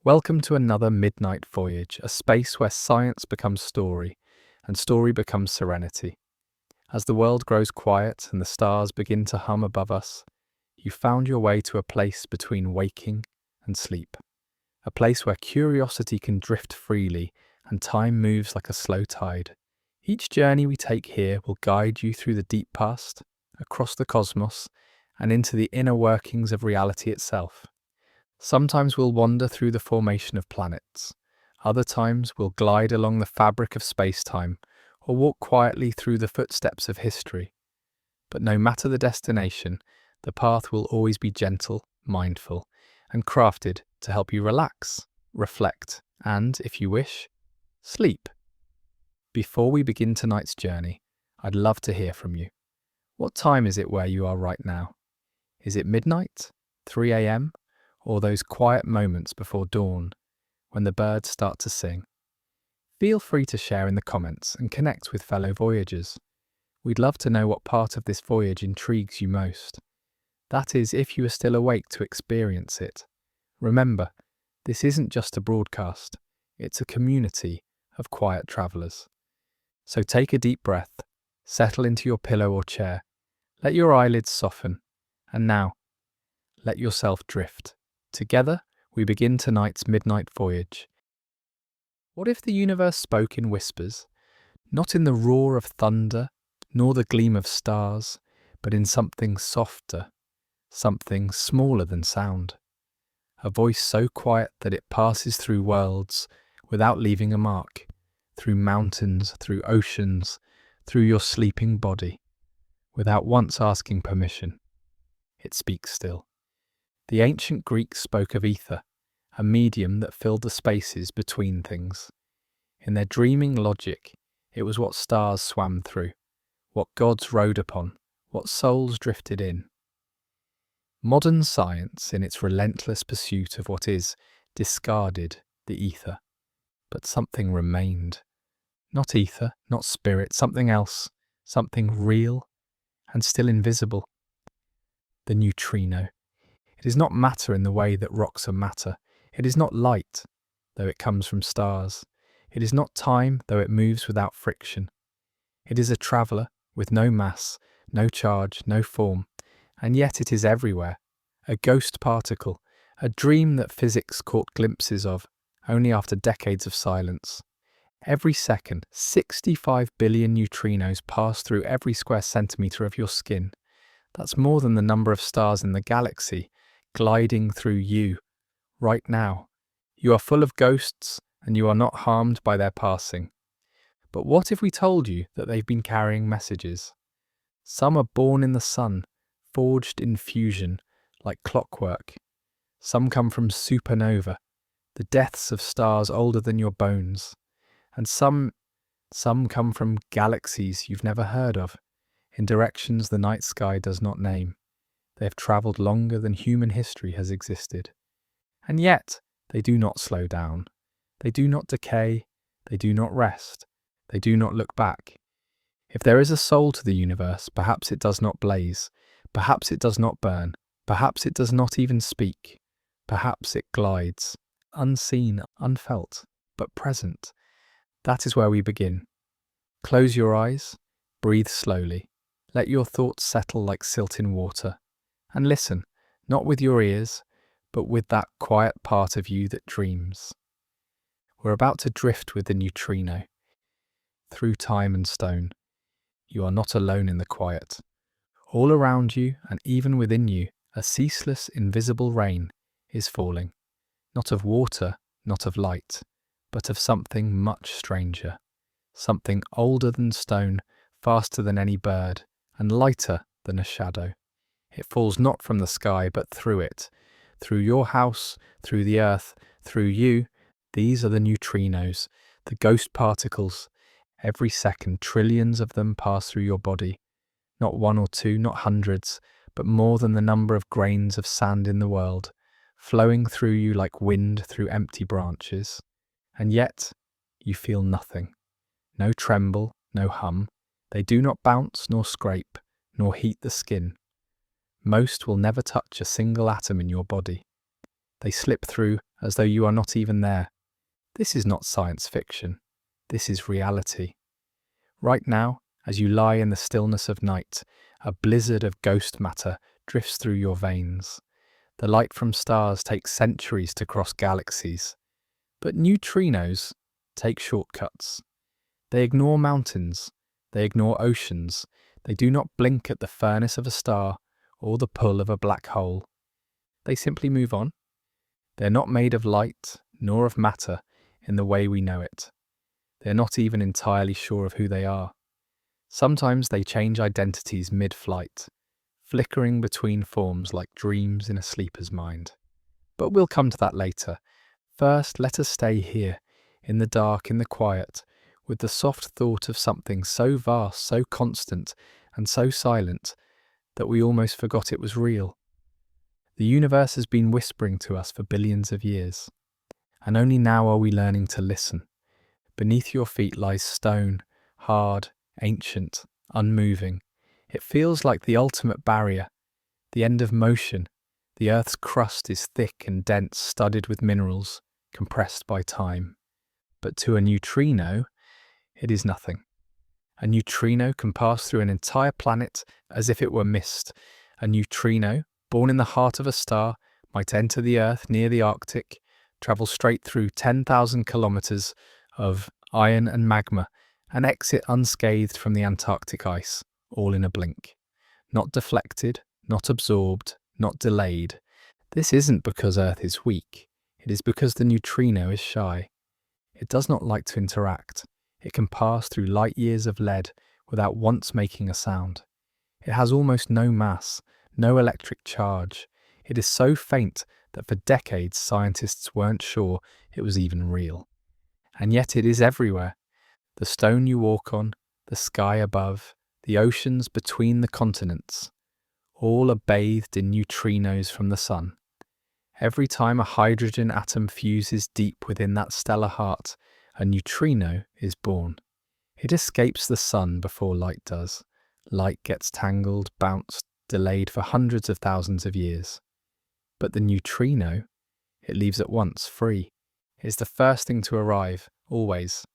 Welcome to another Midnight Voyage, a space where science becomes story and story becomes serenity. As the world grows quiet and the stars begin to hum above us, you found your way to a place between waking and sleep. A place where curiosity can drift freely and time moves like a slow tide. Each journey we take here will guide you through the deep past, across the cosmos, and into the inner workings of reality itself. Sometimes we'll wander through the formation of planets. Other times we'll glide along the fabric of space-time or walk quietly through the footsteps of history. But no matter the destination, the path will always be gentle, mindful, and crafted to help you relax, reflect, and, if you wish, sleep. Before we begin tonight's journey, I'd love to hear from you. What time is it where you are right now? Is it midnight, 3 a.m., or those quiet moments before dawn when the birds start to sing? Feel free to share in the comments and connect with fellow voyagers. We'd love to know what part of this voyage intrigues you most. That is, if you are still awake to experience it. Remember, this isn't just a broadcast, it's a community of quiet travellers. So take a deep breath, settle into your pillow or chair, let your eyelids soften, and now, let yourself drift. Together, we begin tonight's midnight voyage. What if the universe spoke in whispers, not in the roar of thunder, nor the gleam of stars, but in something softer, something smaller than sound? A voice so quiet that it passes through worlds without leaving a mark, through mountains, through oceans, through your sleeping body, without once asking permission. It speaks still. The ancient Greeks spoke of ether, a medium that filled the spaces between things. In their dreaming logic, it was what stars swam through, what gods rode upon, what souls drifted in. Modern science, in its relentless pursuit of what is, discarded the ether. But something remained. Not ether, not spirit, something else, something real and still invisible. The neutrino. It is not matter in the way that rocks are matter. It is not light, though it comes from stars. It is not time, though it moves without friction. It is a traveller with no mass, no charge, no form, and yet it is everywhere. A ghost particle, a dream that physics caught glimpses of only after decades of silence. Every second, 65 billion neutrinos pass through every square centimetre of your skin. That's more than the number of stars in the galaxy, gliding through you, right now. You are full of ghosts, and you are not harmed by their passing. But what if we told you that they've been carrying messages? Some are born in the sun, forged in fusion, like clockwork. Some come from supernovae, the deaths of stars older than your bones. And some come from galaxies you've never heard of, in directions the night sky does not name. They have travelled longer than human history has existed. And yet, they do not slow down. They do not decay. They do not rest. They do not look back. If there is a soul to the universe, perhaps it does not blaze. Perhaps it does not burn. Perhaps it does not even speak. Perhaps it glides, unseen, unfelt, but present. That is where we begin. Close your eyes, breathe slowly. Let your thoughts settle like silt in water. And listen, not with your ears, but with that quiet part of you that dreams. We're about to drift with the neutrino, through time and stone. You are not alone in the quiet. All around you, and even within you, a ceaseless, invisible rain is falling. Not of water, not of light, but of something much stranger. Something older than stone, faster than any bird, and lighter than a shadow. It falls not from the sky, but through it. Through your house, through the earth, through you. These are the neutrinos, the ghost particles. Every second, trillions of them pass through your body. Not one or two, not hundreds, but more than the number of grains of sand in the world, flowing through you like wind through empty branches. And yet, you feel nothing. No tremble, no hum. They do not bounce nor scrape, nor heat the skin. Most will never touch a single atom in your body. They slip through as though you are not even there. This is not science fiction. This is reality. Right now, as you lie in the stillness of night, a blizzard of ghost matter drifts through your veins. The light from stars takes centuries to cross galaxies. But neutrinos take shortcuts. They ignore mountains. They ignore oceans. They do not blink at the furnace of a star or the pull of a black hole. They simply move on. They're not made of light nor of matter in the way we know it. They're not even entirely sure of who they are. Sometimes they change identities mid-flight, flickering between forms like dreams in a sleeper's mind. But we'll come to that later. First, let us stay here, in the dark, in the quiet, with the soft thought of something so vast, so constant, and so silent that we almost forgot it was real. The universe has been whispering to us for billions of years, and only now are we learning to listen. Beneath your feet lies stone, hard, ancient, unmoving. It feels like the ultimate barrier, the end of motion. The Earth's crust is thick and dense, studded with minerals, compressed by time. But to a neutrino, it is nothing. A neutrino can pass through an entire planet as if it were mist. A neutrino, born in the heart of a star, might enter the Earth near the Arctic, travel straight through 10,000 kilometers of iron and magma, and exit unscathed from the Antarctic ice, all in a blink. Not deflected, not absorbed, not delayed. This isn't because Earth is weak. It is because the neutrino is shy. It does not like to interact. It can pass through light years of lead without once making a sound. It has almost no mass, no electric charge. It is so faint that for decades scientists weren't sure it was even real. And yet it is everywhere. The stone you walk on, the sky above, the oceans between the continents, all are bathed in neutrinos from the sun. Every time a hydrogen atom fuses deep within that stellar heart, a neutrino is born. It escapes the sun before light does. Light gets tangled, bounced, delayed for hundreds of thousands of years. But the neutrino, it leaves at once, free. It is the first thing to arrive, always.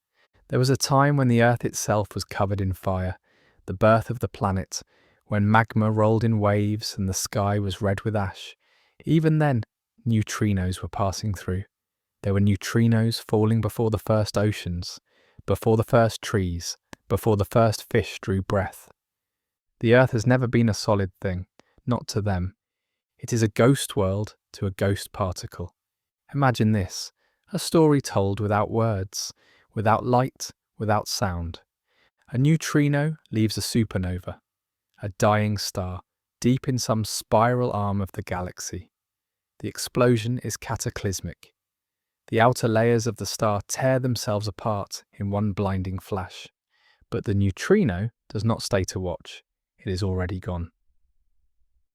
There was a time when the Earth itself was covered in fire, the birth of the planet, when magma rolled in waves and the sky was red with ash. Even then, neutrinos were passing through. There were neutrinos falling before the first oceans, before the first trees, before the first fish drew breath. The Earth has never been a solid thing, not to them. It is a ghost world to a ghost particle. Imagine this, a story told without words, without light, without sound. A neutrino leaves a supernova, a dying star, deep in some spiral arm of the galaxy. The explosion is cataclysmic. The outer layers of the star tear themselves apart in one blinding flash. But the neutrino does not stay to watch. It is already gone.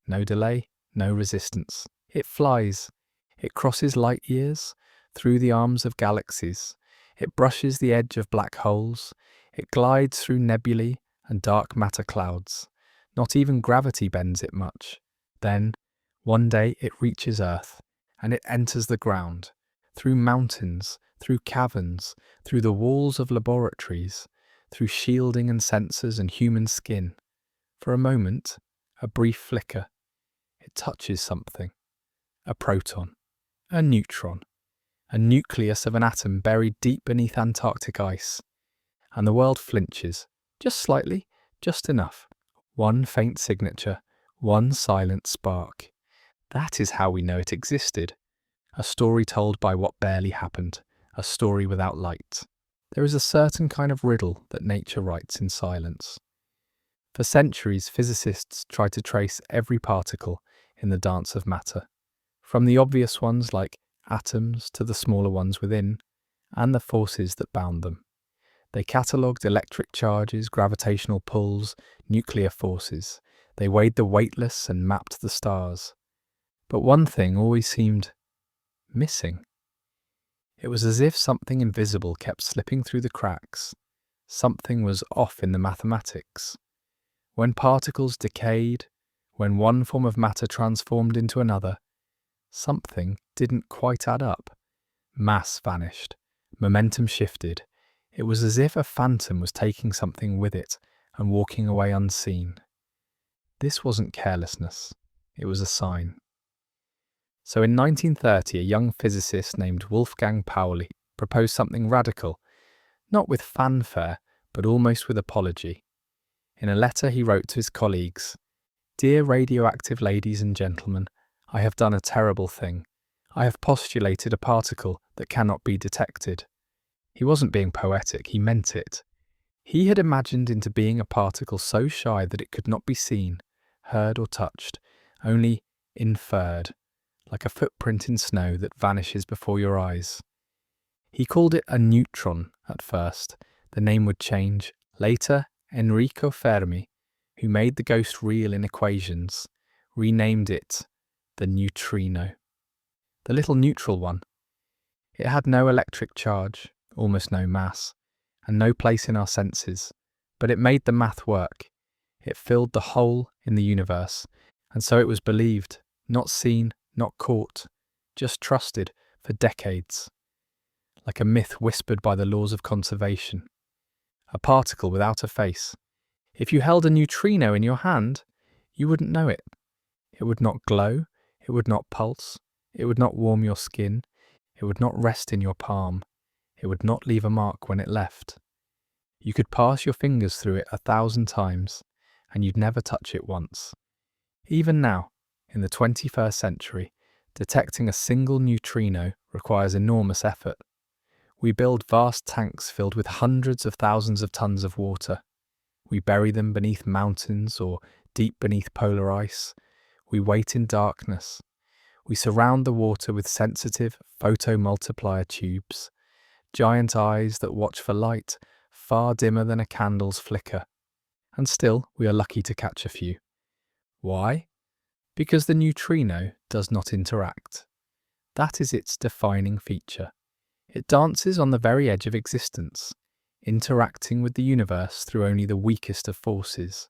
No delay, no resistance. It flies. It crosses light years, through the arms of galaxies. It brushes the edge of black holes. It glides through nebulae and dark matter clouds. Not even gravity bends it much. Then, one day it reaches Earth, and it enters the ground, through mountains, through caverns, through the walls of laboratories, through shielding and sensors and human skin. For a moment, a brief flicker, it touches something. A proton, a neutron, a nucleus of an atom buried deep beneath Antarctic ice. And the world flinches, just slightly, just enough. One faint signature, one silent spark. That is how we know it existed. A story told by what barely happened, a story without light. There is a certain kind of riddle that nature writes in silence. For centuries, physicists tried to trace every particle in the dance of matter, from the obvious ones like atoms to the smaller ones within, and the forces that bound them. They catalogued electric charges, gravitational pulls, nuclear forces. They weighed the weightless and mapped the stars. But one thing always seemed missing. It was as if something invisible kept slipping through the cracks. Something was off in the mathematics. When particles decayed, when one form of matter transformed into another, something didn't quite add up. Mass vanished. Momentum shifted. It was as if a phantom was taking something with it and walking away unseen. This wasn't carelessness. It was a sign. So in 1930, a young physicist named Wolfgang Pauli proposed something radical, not with fanfare, but almost with apology. In a letter he wrote to his colleagues, "Dear radioactive ladies and gentlemen, I have done a terrible thing. I have postulated a particle that cannot be detected." He wasn't being poetic, he meant it. He had imagined into being a particle so shy that it could not be seen, heard or touched, only inferred, like a footprint in snow that vanishes before your eyes. He called it a neutron at first. The name would change. Later, Enrico Fermi, who made the ghost real in equations, renamed it the neutrino. The little neutral one. It had no electric charge, almost no mass, and no place in our senses, but it made the math work. It filled the hole in the universe, and so it was believed, not seen, not caught, just trusted for decades. Like a myth whispered by the laws of conservation. A particle without a face. If you held a neutrino in your hand, you wouldn't know it. It would not glow, it would not pulse, it would not warm your skin, it would not rest in your palm, it would not leave a mark when it left. You could pass your fingers through it 1,000 times, and you'd never touch it once. Even now, in the 21st century, detecting a single neutrino requires enormous effort. We build vast tanks filled with hundreds of thousands of tons of water. We bury them beneath mountains or deep beneath polar ice. We wait in darkness. We surround the water with sensitive photomultiplier tubes, giant eyes that watch for light far dimmer than a candle's flicker. And still, we are lucky to catch a few. Why? Because the neutrino does not interact. That is its defining feature. It dances on the very edge of existence, interacting with the universe through only the weakest of forces.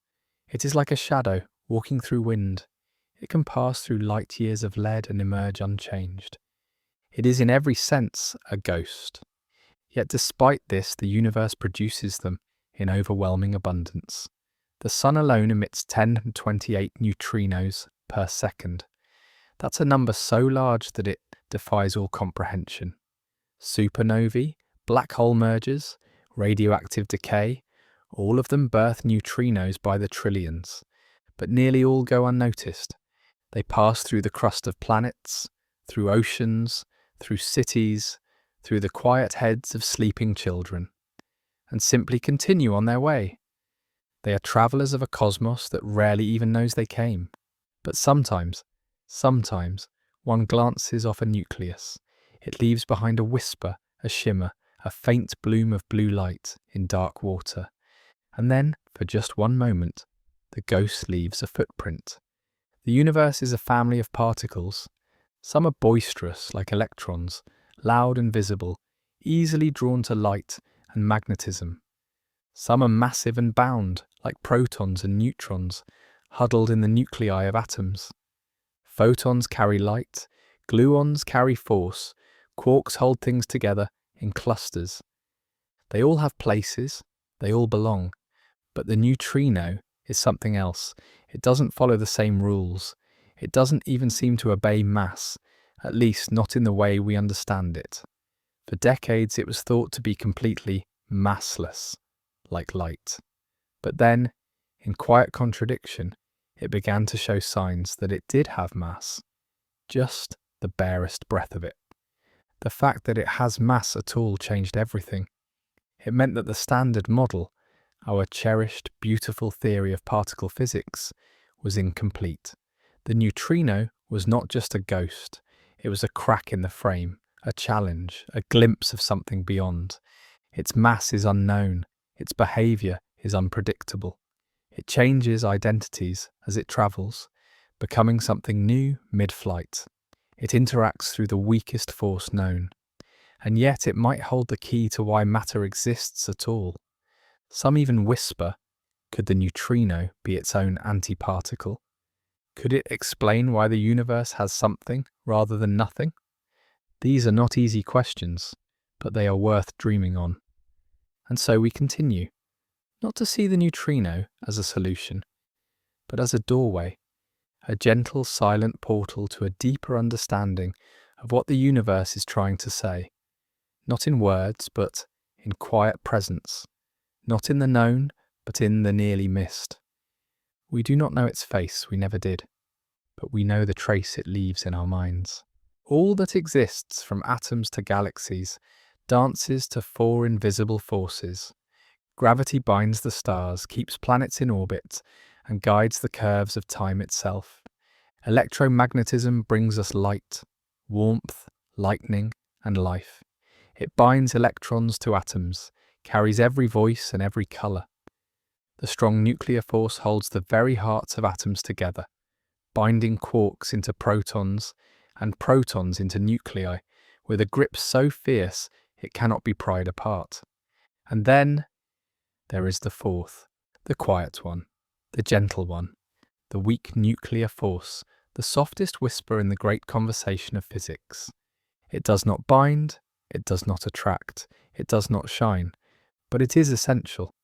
It is like a shadow walking through wind. It can pass through light years of lead and emerge unchanged. It is in every sense a ghost. Yet despite this, the universe produces them in overwhelming abundance. The sun alone emits 1028 neutrinos per second. That's a number so large that it defies all comprehension. Supernovae, black hole mergers, radioactive decay, all of them birth neutrinos by the trillions, but nearly all go unnoticed. They pass through the crust of planets, through oceans, through cities, through the quiet heads of sleeping children, and simply continue on their way. They are travellers of a cosmos that rarely even knows they came. But sometimes, one glances off a nucleus. It leaves behind a whisper, a shimmer, a faint bloom of blue light in dark water. And then, for just one moment, the ghost leaves a footprint. The universe is a family of particles. Some are boisterous, like electrons, loud and visible, easily drawn to light and magnetism. Some are massive and bound, like protons and neutrons, huddled in the nuclei of atoms. Photons carry light, gluons carry force, quarks hold things together in clusters. They all have places, they all belong, but the neutrino is something else. It doesn't follow the same rules. It doesn't even seem to obey mass, at least not in the way we understand it. For decades it was thought to be completely massless, like light. But then, in quiet contradiction, it began to show signs that it did have mass, just the barest breath of it. The fact that it has mass at all changed everything. It meant that the standard model, our cherished, beautiful theory of particle physics, was incomplete. The neutrino was not just a ghost, it was a crack in the frame, a challenge, a glimpse of something beyond. Its mass is unknown, its behaviour is unpredictable. It changes identities as it travels, becoming something new mid-flight. It interacts through the weakest force known, and yet it might hold the key to why matter exists at all. Some even whisper, could the neutrino be its own antiparticle? Could it explain why the universe has something rather than nothing? These are not easy questions, but they are worth dreaming on. And so we continue, not to see the neutrino as a solution, but as a doorway, a gentle, silent portal to a deeper understanding of what the universe is trying to say, not in words, but in quiet presence, not in the known, but in the nearly missed. We do not know its face, we never did, but we know the trace it leaves in our minds. All that exists, from atoms to galaxies, dances to four invisible forces. Gravity binds the stars, keeps planets in orbit, and guides the curves of time itself. Electromagnetism brings us light, warmth, lightning, and life. It binds electrons to atoms, carries every voice and every colour. The strong nuclear force holds the very hearts of atoms together, binding quarks into protons and protons into nuclei with a grip so fierce it cannot be pried apart. And then there is the fourth, the quiet one, the gentle one, the weak nuclear force, the softest whisper in the great conversation of physics. It does not bind, it does not attract, it does not shine, but it is essential.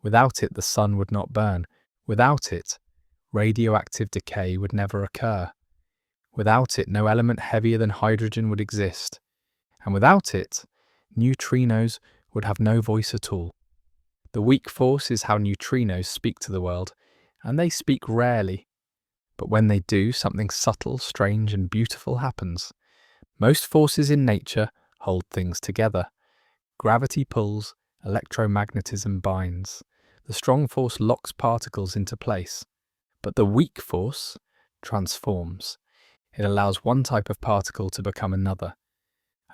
Without it, the sun would not burn. Without it, radioactive decay would never occur. Without it, no element heavier than hydrogen would exist. And without it, neutrinos would have no voice at all. The weak force is how neutrinos speak to the world, and they speak rarely. But when they do, something subtle, strange, and beautiful happens. Most forces in nature hold things together. Gravity pulls, electromagnetism binds. The strong force locks particles into place. But the weak force transforms. It allows one type of particle to become another.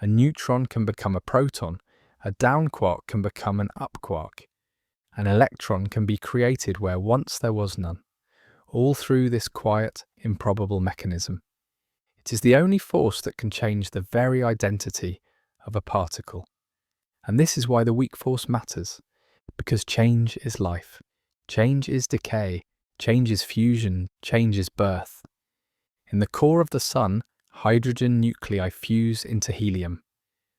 A neutron can become a proton, a down quark can become an up quark. An electron can be created where once there was none, all through this quiet, improbable mechanism. It is the only force that can change the very identity of a particle. And this is why the weak force matters, because change is life, change is decay, change is fusion, change is birth. In the core of the sun, hydrogen nuclei fuse into helium.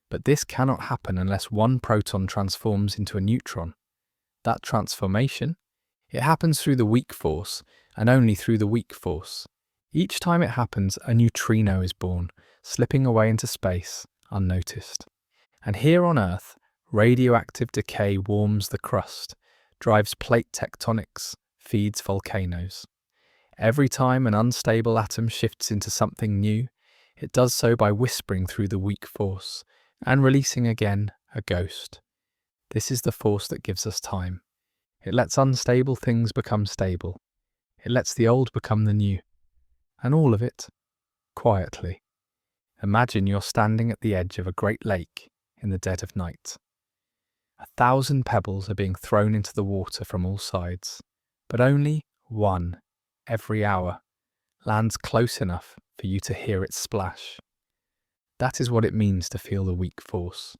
But this cannot happen unless one proton transforms into a neutron. That transformation, it happens through the weak force, and only through the weak force. Each time it happens, a neutrino is born, slipping away into space, unnoticed. And here on Earth, radioactive decay warms the crust, drives plate tectonics, feeds volcanoes. Every time an unstable atom shifts into something new, it does so by whispering through the weak force, and releasing again a ghost. This is the force that gives us time. It lets unstable things become stable. It lets the old become the new. And all of it, quietly. Imagine you're standing at the edge of a great lake in the dead of night. 1,000 pebbles are being thrown into the water from all sides, but only one, every hour, lands close enough for you to hear it splash. That is what it means to feel the weak force.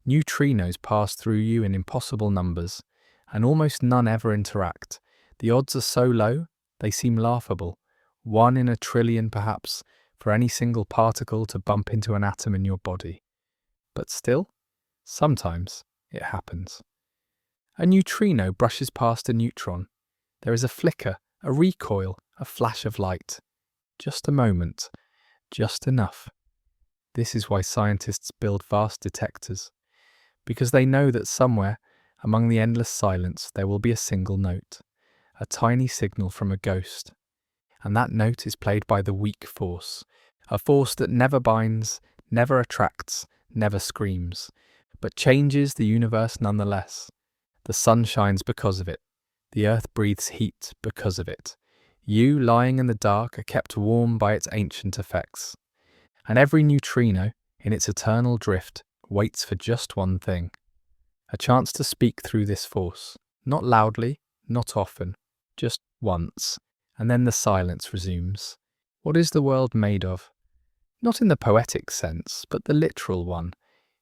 Neutrinos pass through you in impossible numbers, and almost none ever interact. The odds are so low, they seem laughable. 1 in a trillion, perhaps, for any single particle to bump into an atom in your body. But still, sometimes it happens. A neutrino brushes past a neutron. There is a flicker, a recoil, a flash of light. Just a moment, just enough. This is why scientists build vast detectors, because they know that somewhere, among the endless silence, there will be a single note, a tiny signal from a ghost. And that note is played by the weak force, a force that never binds, never attracts, never screams, but changes the universe nonetheless. The sun shines because of it. The earth breathes heat because of it. You, lying in the dark, are kept warm by its ancient effects. And every neutrino, in its eternal drift, waits for just one thing. A chance to speak through this force, not loudly, not often, just once, and then the silence resumes. What is the world made of? Not in the poetic sense, but the literal one.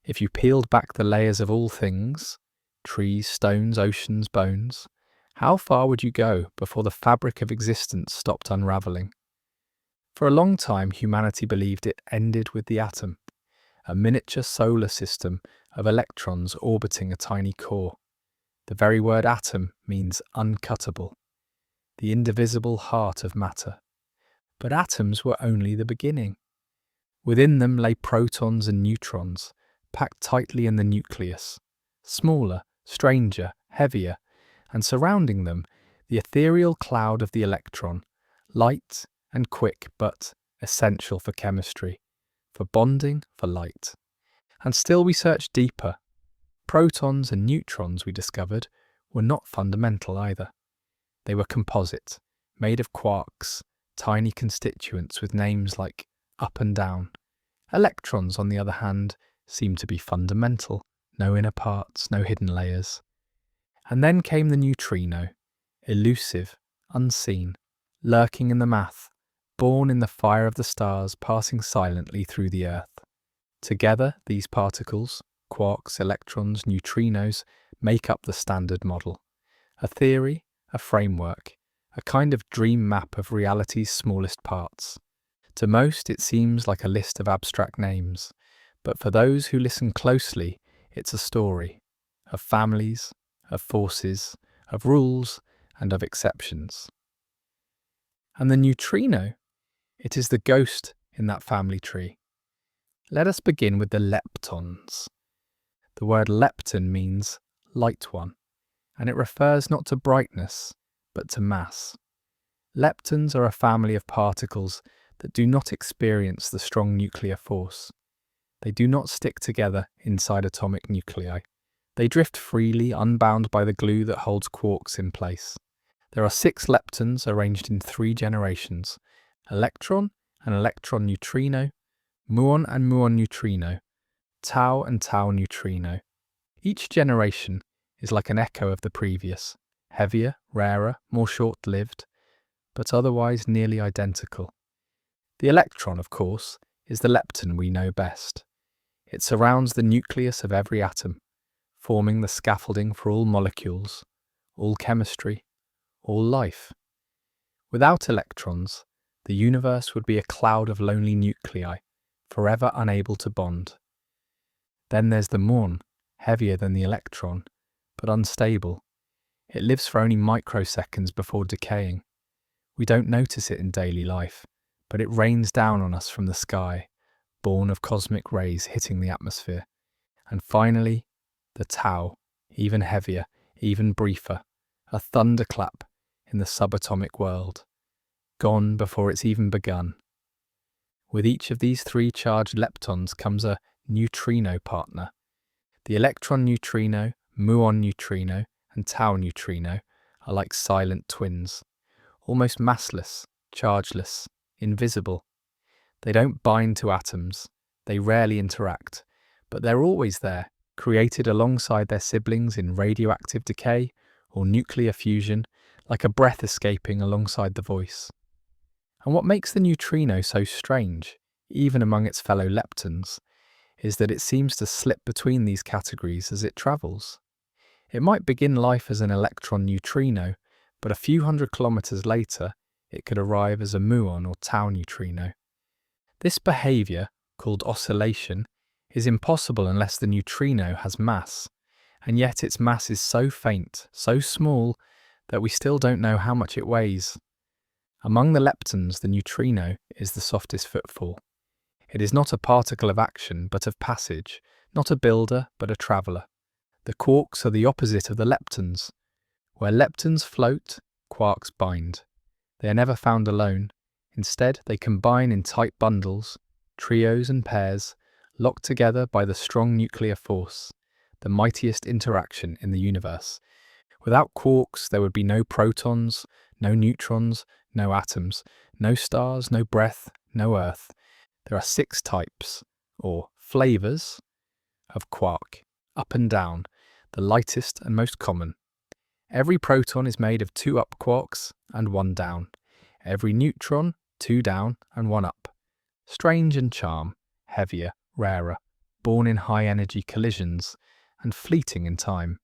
If you peeled back the layers of all things, trees, stones, oceans, bones, how far would you go before the fabric of existence stopped unravelling? For a long time, humanity believed it ended with the atom. a miniature solar system of electrons orbiting a tiny core. The very word atom means uncuttable, the indivisible heart of matter. But atoms were only the beginning. Within them lay protons and neutrons, packed tightly in the nucleus, smaller, stranger, heavier, and surrounding them, the ethereal cloud of the electron, light and quick but essential for chemistry, for bonding, for light. And still we searched deeper. Protons and neutrons, we discovered, were not fundamental either. They were composite, made of quarks, tiny constituents with names like up and down. Electrons, on the other hand, seemed to be fundamental, no inner parts, no hidden layers. And then came the neutrino, elusive, unseen, lurking in the math, born in the fire of the stars, passing silently through the earth. Together, these particles, quarks, electrons, neutrinos, make up the standard model. A theory, a framework, a kind of dream map of reality's smallest parts. To most, it seems like a list of abstract names, but for those who listen closely, it's a story of families, of forces, of rules, and of exceptions. And the neutrino, it is the ghost in that family tree. Let us begin with the leptons. The word lepton means light one, and it refers not to brightness, but to mass. Leptons are a family of particles that do not experience the strong nuclear force. They do not stick together inside atomic nuclei. They drift freely, unbound by the glue that holds quarks in place. There are 6 leptons arranged in 3 generations: electron and electron neutrino, muon and muon neutrino, tau and tau neutrino. Each generation is like an echo of the previous, heavier, rarer, more short-lived, but otherwise nearly identical. The electron, of course, is the lepton we know best. It surrounds the nucleus of every atom, forming the scaffolding for all molecules, all chemistry, all life. Without electrons, the universe would be a cloud of lonely nuclei, forever unable to bond. Then there's the muon, heavier than the electron, but unstable. It lives for only microseconds before decaying. We don't notice it in daily life, but it rains down on us from the sky, born of cosmic rays hitting the atmosphere. And finally, the tau, even heavier, even briefer, a thunderclap in the subatomic world, gone before it's even begun. With each of these 3 charged leptons comes a neutrino partner. The electron neutrino, muon neutrino, and tau neutrino are like silent twins, almost massless, chargeless, invisible. They don't bind to atoms, they rarely interact, but they're always there, created alongside their siblings in radioactive decay or nuclear fusion, like a breath escaping alongside the voice. And what makes the neutrino so strange, even among its fellow leptons, is that it seems to slip between these categories as it travels. It might begin life as an electron neutrino, but a few hundred kilometers later, it could arrive as a muon or tau neutrino. This behavior, called oscillation, is impossible unless the neutrino has mass, and yet its mass is so faint, so small, that we still don't know how much it weighs. Among the leptons, the neutrino is the softest footfall. It is not a particle of action, but of passage, not a builder, but a traveller. The quarks are the opposite of the leptons. Where leptons float, quarks bind. They are never found alone. Instead, they combine in tight bundles, trios and pairs, locked together by the strong nuclear force, the mightiest interaction in the universe. Without quarks, there would be no protons, no neutrons, no atoms, no stars, no breath, no Earth. There are 6 types, or flavours, of quark, up and down, the lightest and most common. Every proton is made of 2 up quarks and 1 down. Every neutron, 2 down and 1 up. Strange and charm, heavier, rarer, born in high-energy collisions, and fleeting in time.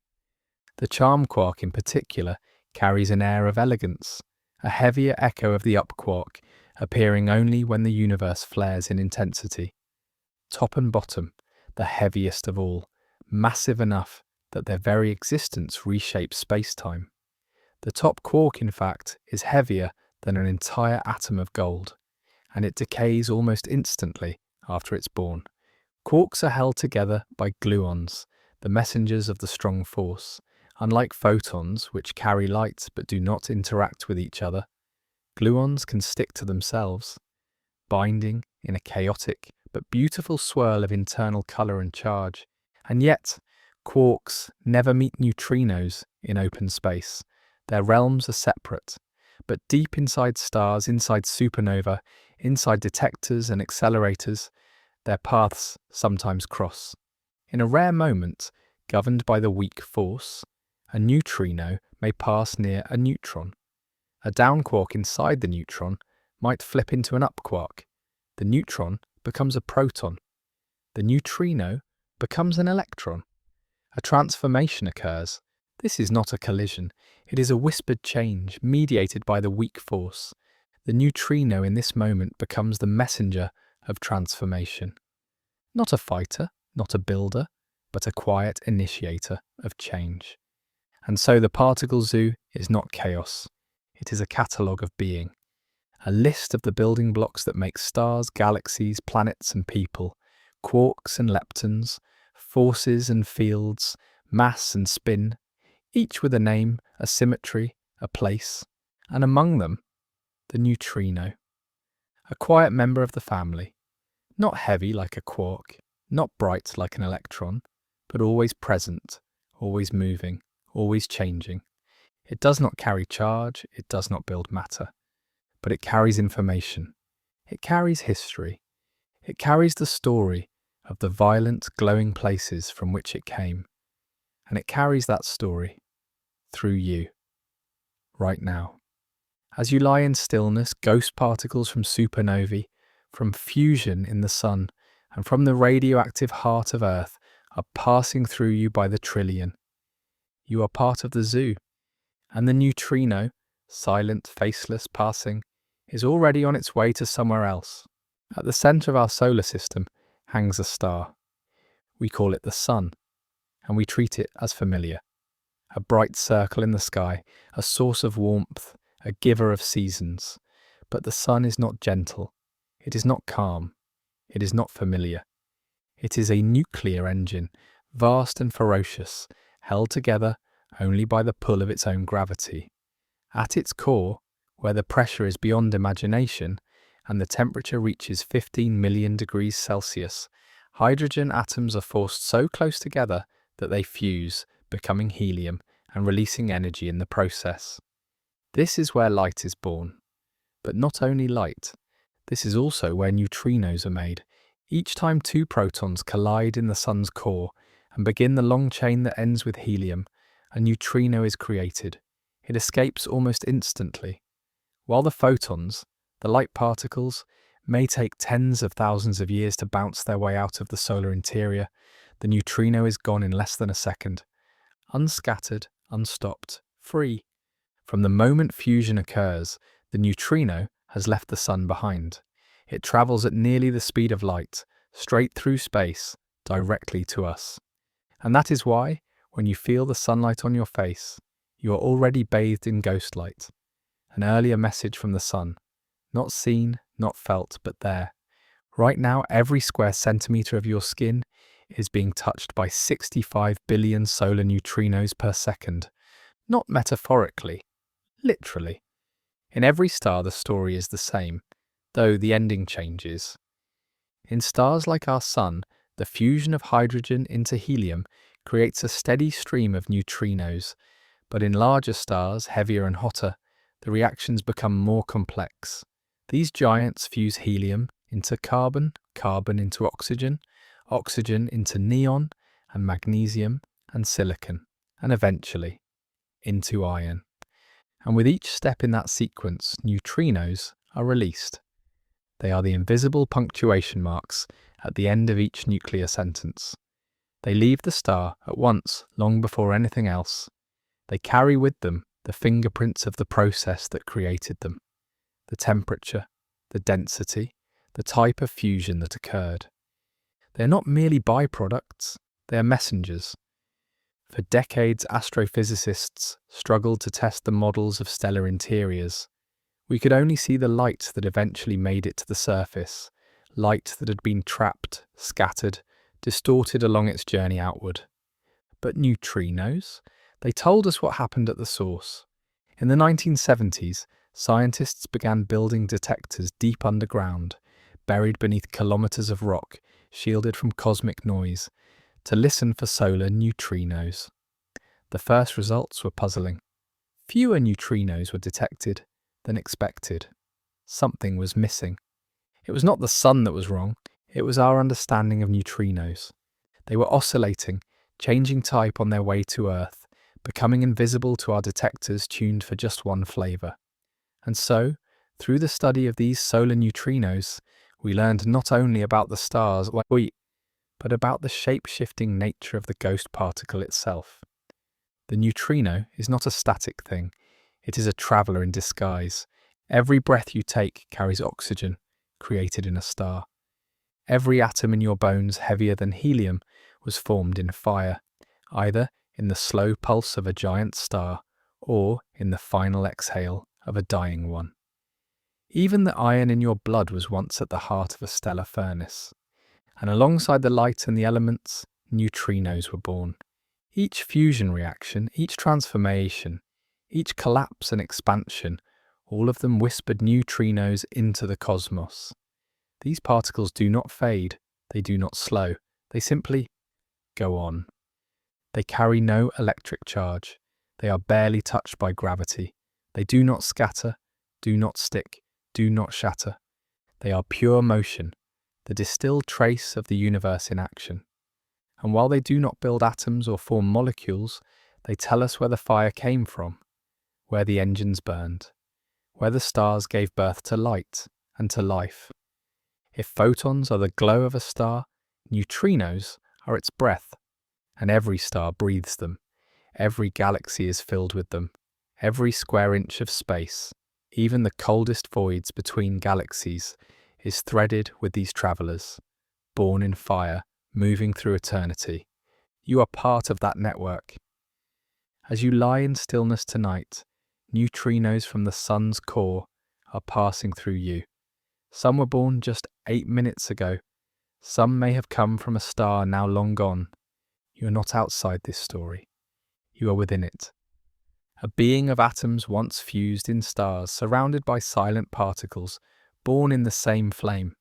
The charm quark in particular carries an air of elegance, a heavier echo of the up quark, appearing only when the universe flares in intensity. top and bottom, the heaviest of all, massive enough that their very existence reshapes space-time. The top quark, in fact, is heavier than an entire atom of gold, and it decays almost instantly after it's born. Quarks are held together by gluons, the messengers of the strong force. Unlike photons, which carry light but do not interact with each other, gluons can stick to themselves, binding in a chaotic but beautiful swirl of internal colour and charge. And yet, quarks never meet neutrinos in open space. Their realms are separate, but deep inside stars, inside supernovae, inside detectors and accelerators, their paths sometimes cross. In a rare moment, governed by the weak force, a neutrino may pass near a neutron. A down quark inside the neutron might flip into an up quark. The neutron becomes a proton. The neutrino becomes an electron. A transformation occurs. This is not a collision. It is a whispered change mediated by the weak force. The neutrino in this moment becomes the messenger of transformation. Not a fighter, not a builder, but a quiet initiator of change. And so the particle zoo is not chaos. It is a catalogue of being. A list of the building blocks that make stars, galaxies, planets and people, quarks and leptons, forces and fields, mass and spin, each with a name, a symmetry, a place, and among them, the neutrino. A quiet member of the family, not heavy like a quark, not bright like an electron, but always present, always moving, always changing. It does not carry charge, it does not build matter, but it carries information. It carries history. It carries the story of the violent, glowing places from which it came. And it carries that story through you, right now. As you lie in stillness, ghost particles from supernovae, from fusion in the sun, and from the radioactive heart of Earth are passing through you by the trillion. You are part of the zoo, and the neutrino, silent, faceless, passing, is already on its way to somewhere else. At the centre of our solar system hangs a star. We call it the sun, and we treat it as familiar. A bright circle in the sky, a source of warmth, a giver of seasons. But the sun is not gentle. It is not calm. It is not familiar. It is a nuclear engine, vast and ferocious, held together only by the pull of its own gravity. At its core, where the pressure is beyond imagination and the temperature reaches 15 million degrees Celsius, hydrogen atoms are forced so close together that they fuse, becoming helium and releasing energy in the process. This is where light is born. But not only light. This is also where neutrinos are made. Each time two protons collide in the sun's core and begin the long chain that ends with helium, a neutrino is created. It escapes almost instantly. While the photons, the light particles, may take tens of thousands of years to bounce their way out of the solar interior, the neutrino is gone in less than a second. Unscattered, unstopped, free. From the moment fusion occurs, the neutrino has left the sun behind. It travels at nearly the speed of light, straight through space, directly to us. And that is why, when you feel the sunlight on your face, you are already bathed in ghost light. An earlier message from the sun. Not seen, not felt, but there. Right now, every square centimetre of your skin is being touched by 65 billion solar neutrinos per second. Not metaphorically, literally. In every star, the story is the same, though the ending changes. In stars like our Sun, the fusion of hydrogen into helium creates a steady stream of neutrinos, but in larger stars, heavier and hotter, the reactions become more complex. These giants fuse helium into carbon, carbon into oxygen, oxygen into neon and magnesium and silicon, and eventually into iron. And with each step in that sequence, neutrinos are released. They are the invisible punctuation marks at the end of each nuclear sentence. They leave the star at once, long before anything else. They carry with them the fingerprints of the process that created them, the temperature, the density, the type of fusion that occurred. They are not merely byproducts, they are messengers. For decades, astrophysicists struggled to test the models of stellar interiors. We could only see the light that eventually made it to the surface, light that had been trapped, scattered, distorted along its journey outward. But neutrinos? They told us what happened at the source. In the 1970s, scientists began building detectors deep underground, buried beneath kilometers of rock, shielded from cosmic noise, to listen for solar neutrinos. The first results were puzzling. Fewer neutrinos were detected than expected. Something was missing. It was not the sun that was wrong, it was our understanding of neutrinos. They were oscillating, changing type on their way to Earth, becoming invisible to our detectors tuned for just one flavour. And so, through the study of these solar neutrinos, we learned not only about the stars, but about the shape-shifting nature of the ghost particle itself. The neutrino is not a static thing, it is a traveller in disguise. Every breath you take carries oxygen, created in a star. Every atom in your bones heavier than helium was formed in fire, either in the slow pulse of a giant star or in the final exhale of a dying one. Even the iron in your blood was once at the heart of a stellar furnace. And alongside the light and the elements, neutrinos were born. Each fusion reaction, each transformation, each collapse and expansion, all of them whispered neutrinos into the cosmos. These particles do not fade, they do not slow, they simply go on. They carry no electric charge, they are barely touched by gravity, they do not scatter, do not stick, do not shatter. They are pure motion, the distilled trace of the universe in action. And while they do not build atoms or form molecules, they tell us where the fire came from, where the engines burned, where the stars gave birth to light and to life. If photons are the glow of a star, neutrinos are its breath, and every star breathes them. Every galaxy is filled with them. Every square inch of space, even the coldest voids between galaxies, is threaded with these travellers, born in fire, moving through eternity. You are part of that network. As you lie in stillness tonight, neutrinos from the sun's core are passing through you. Some were born just 8 minutes ago. Some may have come from a star now long gone. You are not outside this story. You are within it. A being of atoms once fused in stars, surrounded by silent particles, born in the same flame.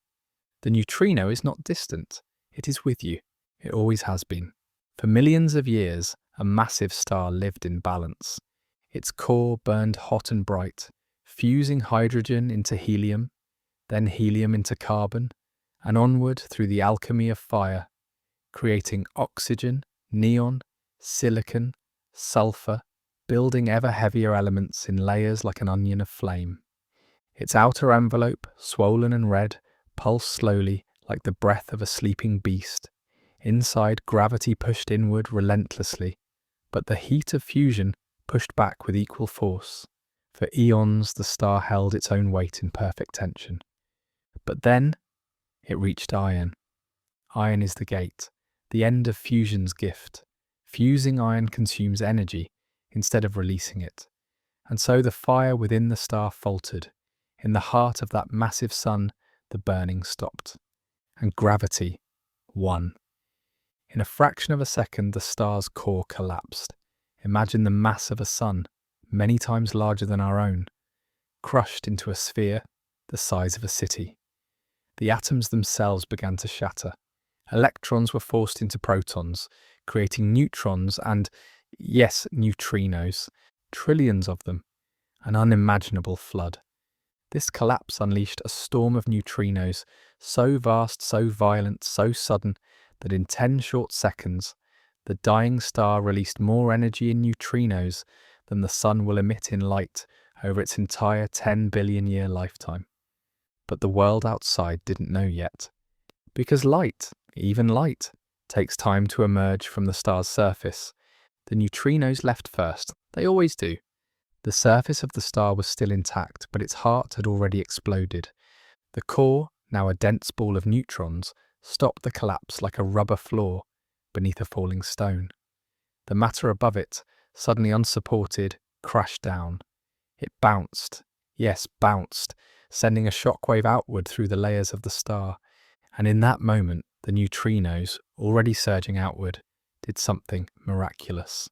The neutrino is not distant. It is with you. It always has been. For millions of years, a massive star lived in balance. Its core burned hot and bright, fusing hydrogen into helium, then helium into carbon, and onward through the alchemy of fire, creating oxygen, neon, silicon, sulfur, building ever heavier elements in layers like an onion of flame. Its outer envelope, swollen and red, pulsed slowly like the breath of a sleeping beast. Inside, gravity pushed inward relentlessly, but the heat of fusion pushed back with equal force. For eons, the star held its own weight in perfect tension. But then, it reached iron. Iron is the gate, the end of fusion's gift. Fusing iron consumes energy instead of releasing it. And so the fire within the star faltered. In the heart of that massive sun, the burning stopped. And gravity won. In a fraction of a second, the star's core collapsed. Imagine the mass of a sun, many times larger than our own, crushed into a sphere the size of a city. The atoms themselves began to shatter. Electrons were forced into protons, creating neutrons and, yes, neutrinos, trillions of them, an unimaginable flood. This collapse unleashed a storm of neutrinos, so vast, so violent, so sudden, that in 10 short seconds, the dying star released more energy in neutrinos than the sun will emit in light over its entire 10 billion year lifetime. But the world outside didn't know yet. Because light, even light, takes time to emerge from the star's surface. The neutrinos left first. They always do. The surface of the star was still intact, but its heart had already exploded. The core, now a dense ball of neutrons, stopped the collapse like a rubber floor beneath a falling stone. The matter above it, suddenly unsupported, crashed down. It bounced, yes, bounced, sending a shockwave outward through the layers of the star, and in that moment the neutrinos, already surging outward, did something miraculous.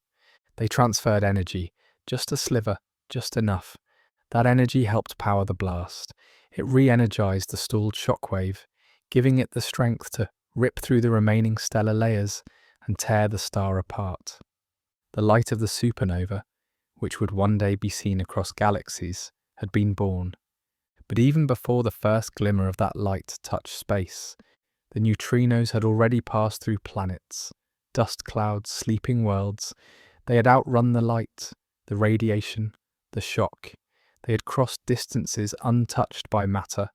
They transferred energy, just a sliver, just enough. That energy helped power the blast. It re-energized the stalled shockwave, giving it the strength to rip through the remaining stellar layers and tear the star apart. The light of the supernova, which would one day be seen across galaxies, had been born. But even before the first glimmer of that light touched space, the neutrinos had already passed through planets, dust clouds, sleeping worlds. They had outrun the light, the radiation, the shock. They had crossed distances untouched by matter,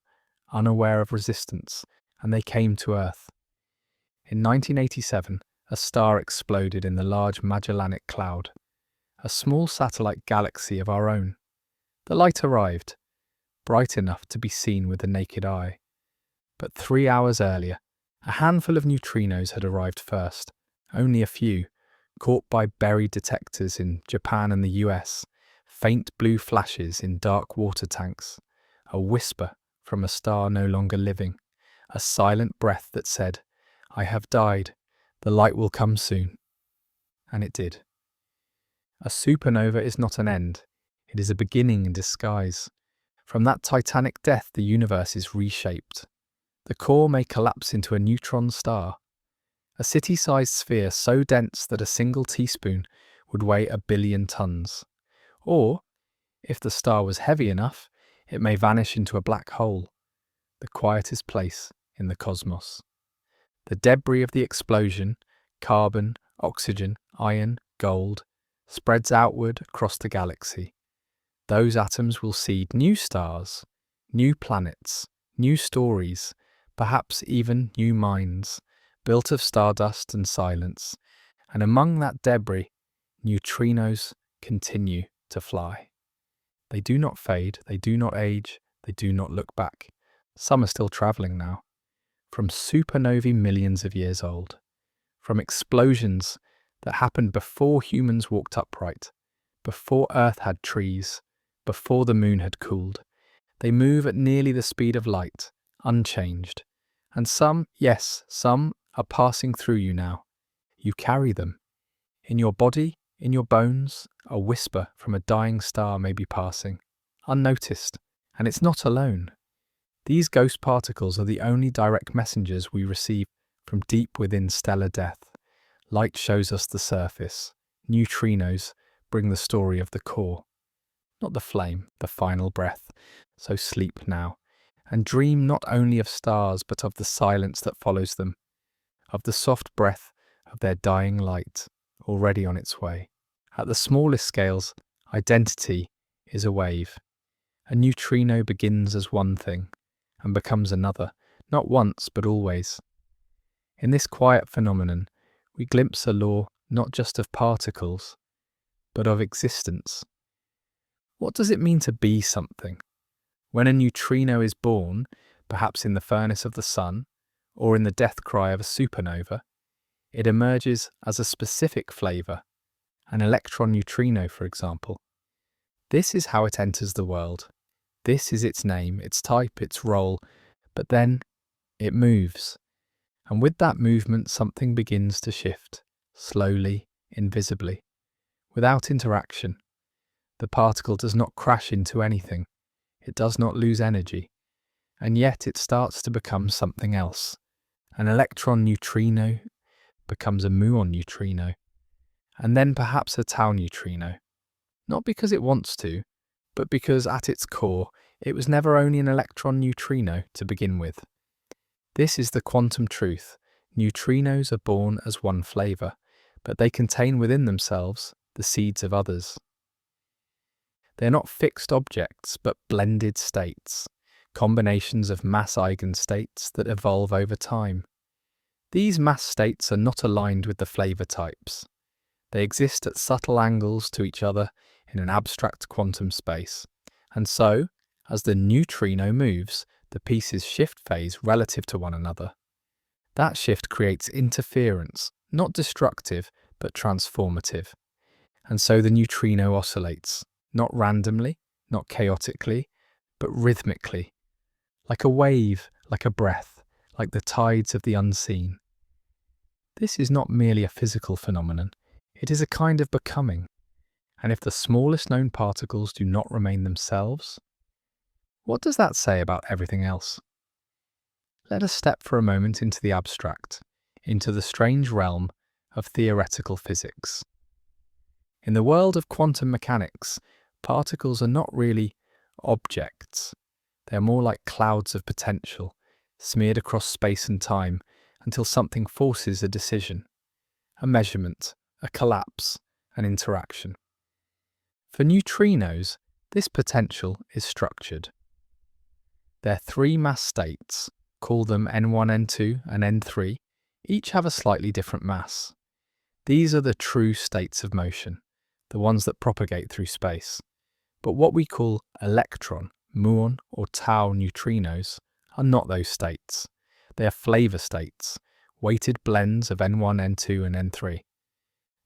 unaware of resistance, and they came to Earth. In 1987, a star exploded in the Large Magellanic Cloud, a small satellite galaxy of our own. The light arrived, bright enough to be seen with the naked eye. But 3 hours earlier, a handful of neutrinos had arrived first, only a few, caught by buried detectors in Japan and the US, faint blue flashes in dark water tanks, a whisper from a star no longer living, a silent breath that said, "I have died, the light will come soon." And it did. A supernova is not an end, it is a beginning in disguise. From that titanic death the universe is reshaped. The core may collapse into a neutron star, a city-sized sphere so dense that a single teaspoon would weigh 1 billion tons. Or, if the star was heavy enough, it may vanish into a black hole, the quietest place in the cosmos. The debris of the explosion, carbon, oxygen, iron, gold, spreads outward across the galaxy. Those atoms will seed new stars, new planets, new stories, perhaps even new minds, built of stardust and silence, and among that debris, neutrinos continue to fly. They do not fade, they do not age, they do not look back. Some are still travelling now, from supernovae millions of years old, from explosions that happened before humans walked upright, before Earth had trees, before the moon had cooled. They move at nearly the speed of light, unchanged. And some, yes, some are passing through you now. You carry them. In your body, in your bones, a whisper from a dying star may be passing, unnoticed, and it's not alone. These ghost particles are the only direct messengers we receive from deep within stellar death. Light shows us the surface. Neutrinos bring the story of the core. Not the flame, the final breath. So sleep now, and dream not only of stars but of the silence that follows them, of the soft breath of their dying light, already on its way. At the smallest scales, identity is a wave. A neutrino begins as one thing, and becomes another, not once but always. In this quiet phenomenon, we glimpse a law not just of particles, but of existence. What does it mean to be something? When a neutrino is born, perhaps in the furnace of the sun, or in the death cry of a supernova, it emerges as a specific flavour, an electron neutrino, for example. This is how it enters the world. This is its name, its type, its role, but then it moves. And with that movement, something begins to shift, slowly, invisibly, without interaction. The particle does not crash into anything. It does not lose energy. And yet it starts to become something else. An electron neutrino becomes a muon neutrino, and then perhaps a tau neutrino. Not because it wants to, but because at its core, it was never only an electron neutrino to begin with. This is the quantum truth. Neutrinos are born as one flavour, but they contain within themselves the seeds of others. They are not fixed objects, but blended states, combinations of mass eigenstates that evolve over time. These mass states are not aligned with the flavour types. They exist at subtle angles to each other in an abstract quantum space, and so, as the neutrino moves, the pieces shift phase relative to one another. That shift creates interference, not destructive, but transformative. And so the neutrino oscillates, not randomly, not chaotically, but rhythmically, like a wave, like a breath, like the tides of the unseen. This is not merely a physical phenomenon, it is a kind of becoming. And if the smallest known particles do not remain themselves, what does that say about everything else? Let us step for a moment into the abstract, into the strange realm of theoretical physics. In the world of quantum mechanics, particles are not really objects. They are more like clouds of potential, smeared across space and time until something forces a decision, a measurement, a collapse, an interaction. For neutrinos, this potential is structured. Their three mass states, call them N1, N2, and N3, each have a slightly different mass. These are the true states of motion, the ones that propagate through space. But what we call electron, muon, or tau neutrinos are not those states. They are flavor states, weighted blends of N1, N2, and N3.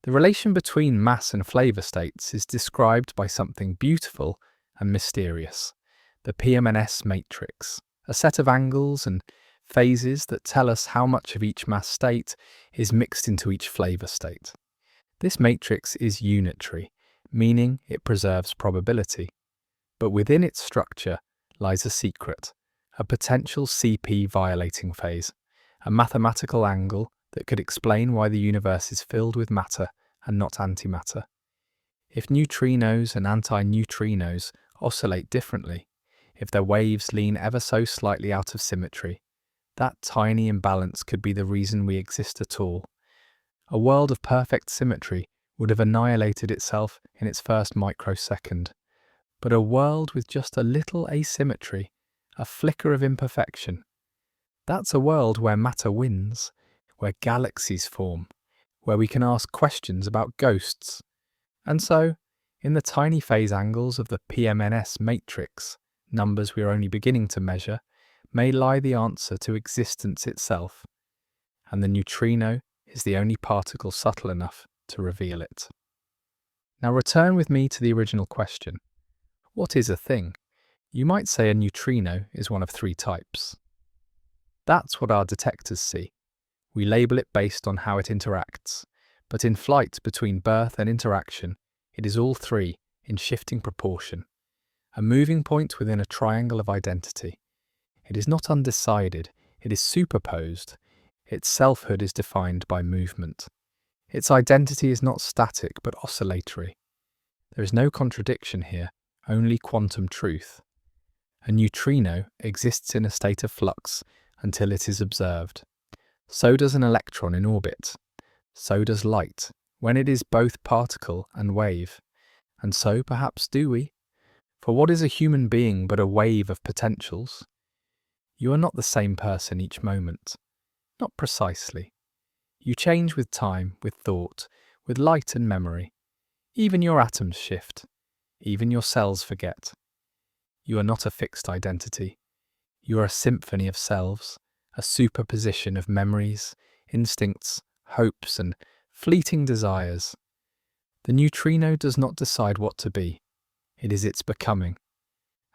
The relation between mass and flavor states is described by something beautiful and mysterious, the PM&S matrix, a set of angles and phases that tell us how much of each mass state is mixed into each flavor state. This matrix is unitary, meaning it preserves probability. But within its structure lies a secret, a potential CP violating phase, a mathematical angle that could explain why the universe is filled with matter and not antimatter. If neutrinos and antineutrinos oscillate differently, if their waves lean ever so slightly out of symmetry, that tiny imbalance could be the reason we exist at all. A world of perfect symmetry would have annihilated itself in its first microsecond. But a world with just a little asymmetry, a flicker of imperfection, that's a world where matter wins, where galaxies form, where we can ask questions about ghosts. And so, in the tiny phase angles of the PM&S matrix, numbers we are only beginning to measure, may lie the answer to existence itself. And the neutrino is the only particle subtle enough to reveal it. Now return with me to the original question. What is a thing? You might say a neutrino is one of three types. That's what our detectors see. We label it based on how it interacts, but in flight between birth and interaction, it is all three in shifting proportion, a moving point within a triangle of identity. It is not undecided, it is superposed. Its selfhood is defined by movement. Its identity is not static but oscillatory. There is no contradiction here, only quantum truth. A neutrino exists in a state of flux until it is observed. So does an electron in orbit. So does light, when it is both particle and wave. And so perhaps do we. For what is a human being but a wave of potentials? You are not the same person each moment. Not precisely. You change with time, with thought, with light and memory. Even your atoms shift. Even your cells forget. You are not a fixed identity. You are a symphony of selves, a superposition of memories, instincts, hopes, and fleeting desires. The neutrino does not decide what to be. It is its becoming.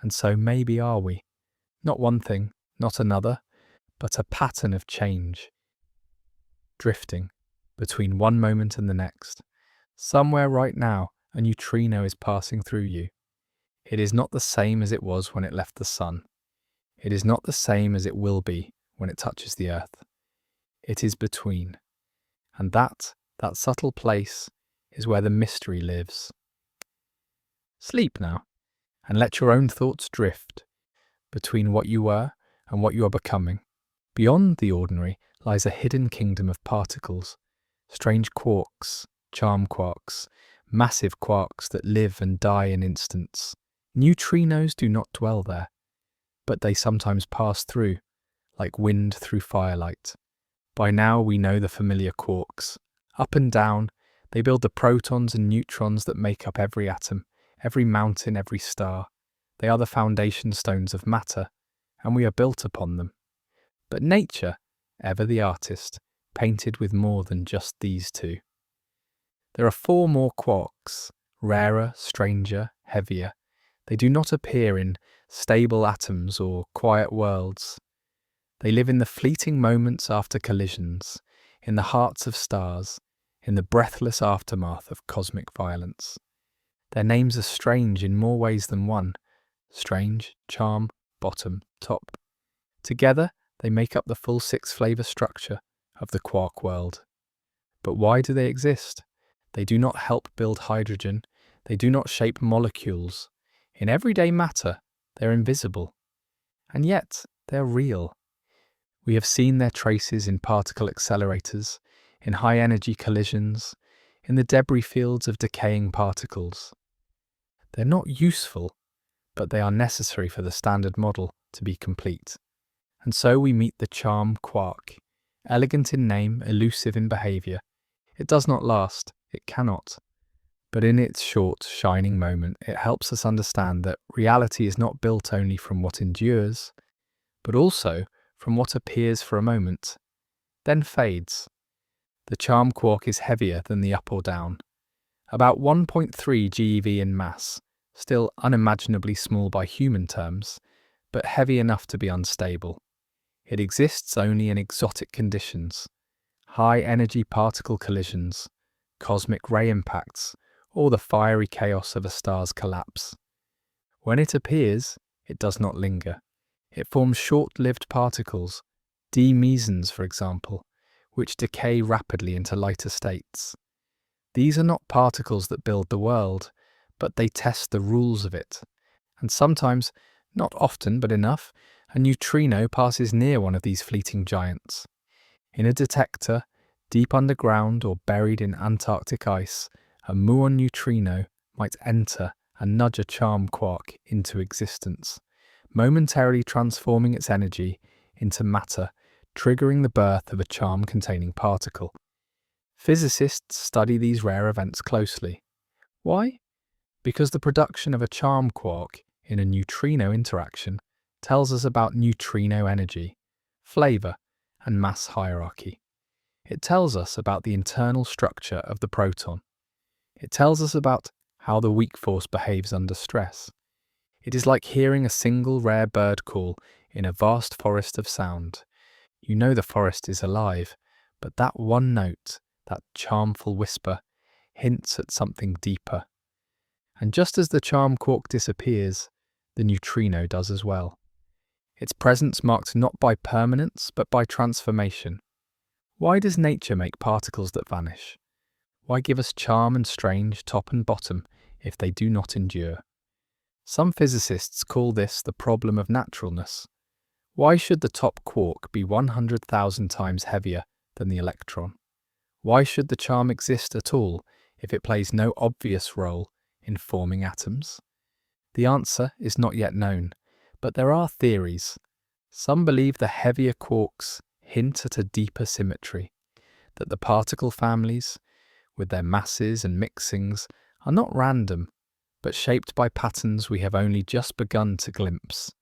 And so maybe are we. Not one thing, not another, but a pattern of change. Drifting between one moment and the next. Somewhere right now, a neutrino is passing through you. It is not the same as it was when it left the sun. It is not the same as it will be when it touches the earth. It is between. And that subtle place is where the mystery lives. Sleep now, and let your own thoughts drift between what you were and what you are becoming. Beyond the ordinary lies a hidden kingdom of particles, strange quarks, charm quarks, massive quarks that live and die in instants. Neutrinos do not dwell there, but they sometimes pass through, like wind through firelight. By now we know the familiar quarks. Up and down, they build the protons and neutrons that make up every atom, every mountain, every star. They are the foundation stones of matter, and we are built upon them. But nature, ever the artist, painted with more than just these two. There are 4 more quarks, rarer, stranger, heavier. They do not appear in stable atoms or quiet worlds. They live in the fleeting moments after collisions, in the hearts of stars, in the breathless aftermath of cosmic violence. Their names are strange in more ways than one: strange, charm, bottom, top. Together, they make up the full 6-flavor structure of the quark world. But why do they exist? They do not help build hydrogen. They do not shape molecules. In everyday matter, they're invisible. And yet, they're real. We have seen their traces in particle accelerators, in high-energy collisions, in the debris fields of decaying particles. They're not useful, but they are necessary for the standard model to be complete. And so we meet the charm quark, elegant in name, elusive in behavior. It does not last, it cannot. But in its short, shining moment, it helps us understand that reality is not built only from what endures, but also from what appears for a moment, then fades. The charm quark is heavier than the up or down, about 1.3 GeV in mass, still unimaginably small by human terms, but heavy enough to be unstable. It exists only in exotic conditions, high-energy particle collisions, cosmic ray impacts, or the fiery chaos of a star's collapse. When it appears, it does not linger. It forms short-lived particles, D-mesons for example, which decay rapidly into lighter states. These are not particles that build the world, but they test the rules of it. And sometimes, not often but enough, a neutrino passes near one of these fleeting giants. In a detector, deep underground or buried in Antarctic ice, a muon neutrino might enter and nudge a charm quark into existence, momentarily transforming its energy into matter, triggering the birth of a charm-containing particle. Physicists study these rare events closely. Why? Because the production of a charm quark in a neutrino interaction tells us about neutrino energy, flavor, and mass hierarchy. It tells us about the internal structure of the proton. It tells us about how the weak force behaves under stress. It is like hearing a single rare bird call in a vast forest of sound. You know the forest is alive, but that one note, that charmful whisper, hints at something deeper. And just as the charm quark disappears, the neutrino does as well. Its presence marked not by permanence, but by transformation. Why does nature make particles that vanish? Why give us charm and strange, top and bottom, if they do not endure? Some physicists call this the problem of naturalness. Why should the top quark be 100,000 times heavier than the electron? Why should the charm exist at all if it plays no obvious role in forming atoms? The answer is not yet known, but there are theories. Some believe the heavier quarks hint at a deeper symmetry, that the particle families, with their masses and mixings, are not random, but shaped by patterns we have only just begun to glimpse.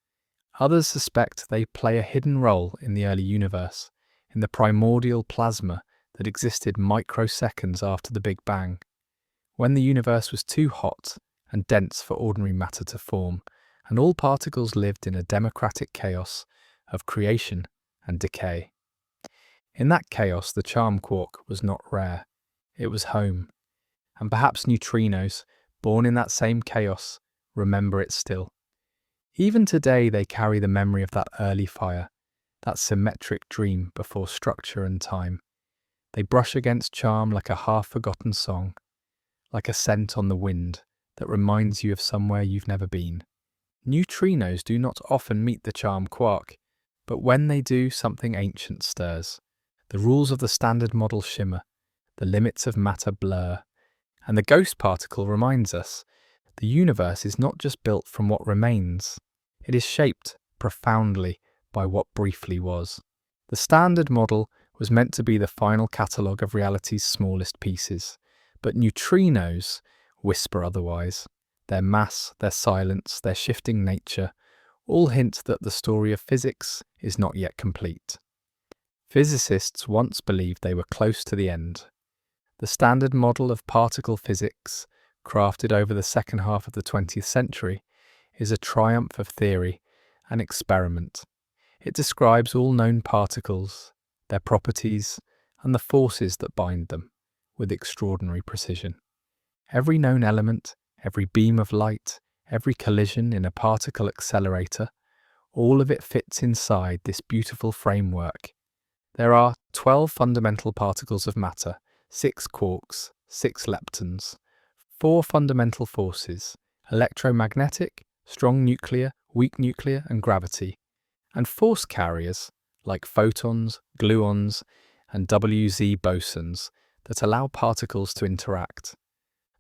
Others suspect they play a hidden role in the early universe, in the primordial plasma that existed microseconds after the Big Bang, when the universe was too hot and dense for ordinary matter to form, and all particles lived in a democratic chaos of creation and decay. In that chaos, the charm quark was not rare. It was home. And perhaps neutrinos, born in that same chaos, remember it still. Even today they carry the memory of that early fire, that symmetric dream before structure and time. They brush against charm like a half-forgotten song, like a scent on the wind that reminds you of somewhere you've never been. Neutrinos do not often meet the charm quark, but when they do, something ancient stirs. The rules of the standard model shimmer, the limits of matter blur, and the ghost particle reminds us the universe is not just built from what remains, it is shaped profoundly by what briefly was. The standard model was meant to be the final catalogue of reality's smallest pieces, but neutrinos whisper otherwise. Their mass, their silence, their shifting nature all hint that the story of physics is not yet complete. Physicists once believed they were close to the end. The standard model of particle physics, crafted over the second half of the 20th century, is a triumph of theory and experiment. It describes all known particles, their properties, and the forces that bind them, with extraordinary precision. Every known element, every beam of light, every collision in a particle accelerator, all of it fits inside this beautiful framework. There are 12 fundamental particles of matter, 6 quarks, 6 leptons, 4 fundamental forces: electromagnetic, strong nuclear, weak nuclear, and gravity, and force carriers like photons, gluons, and WZ bosons that allow particles to interact.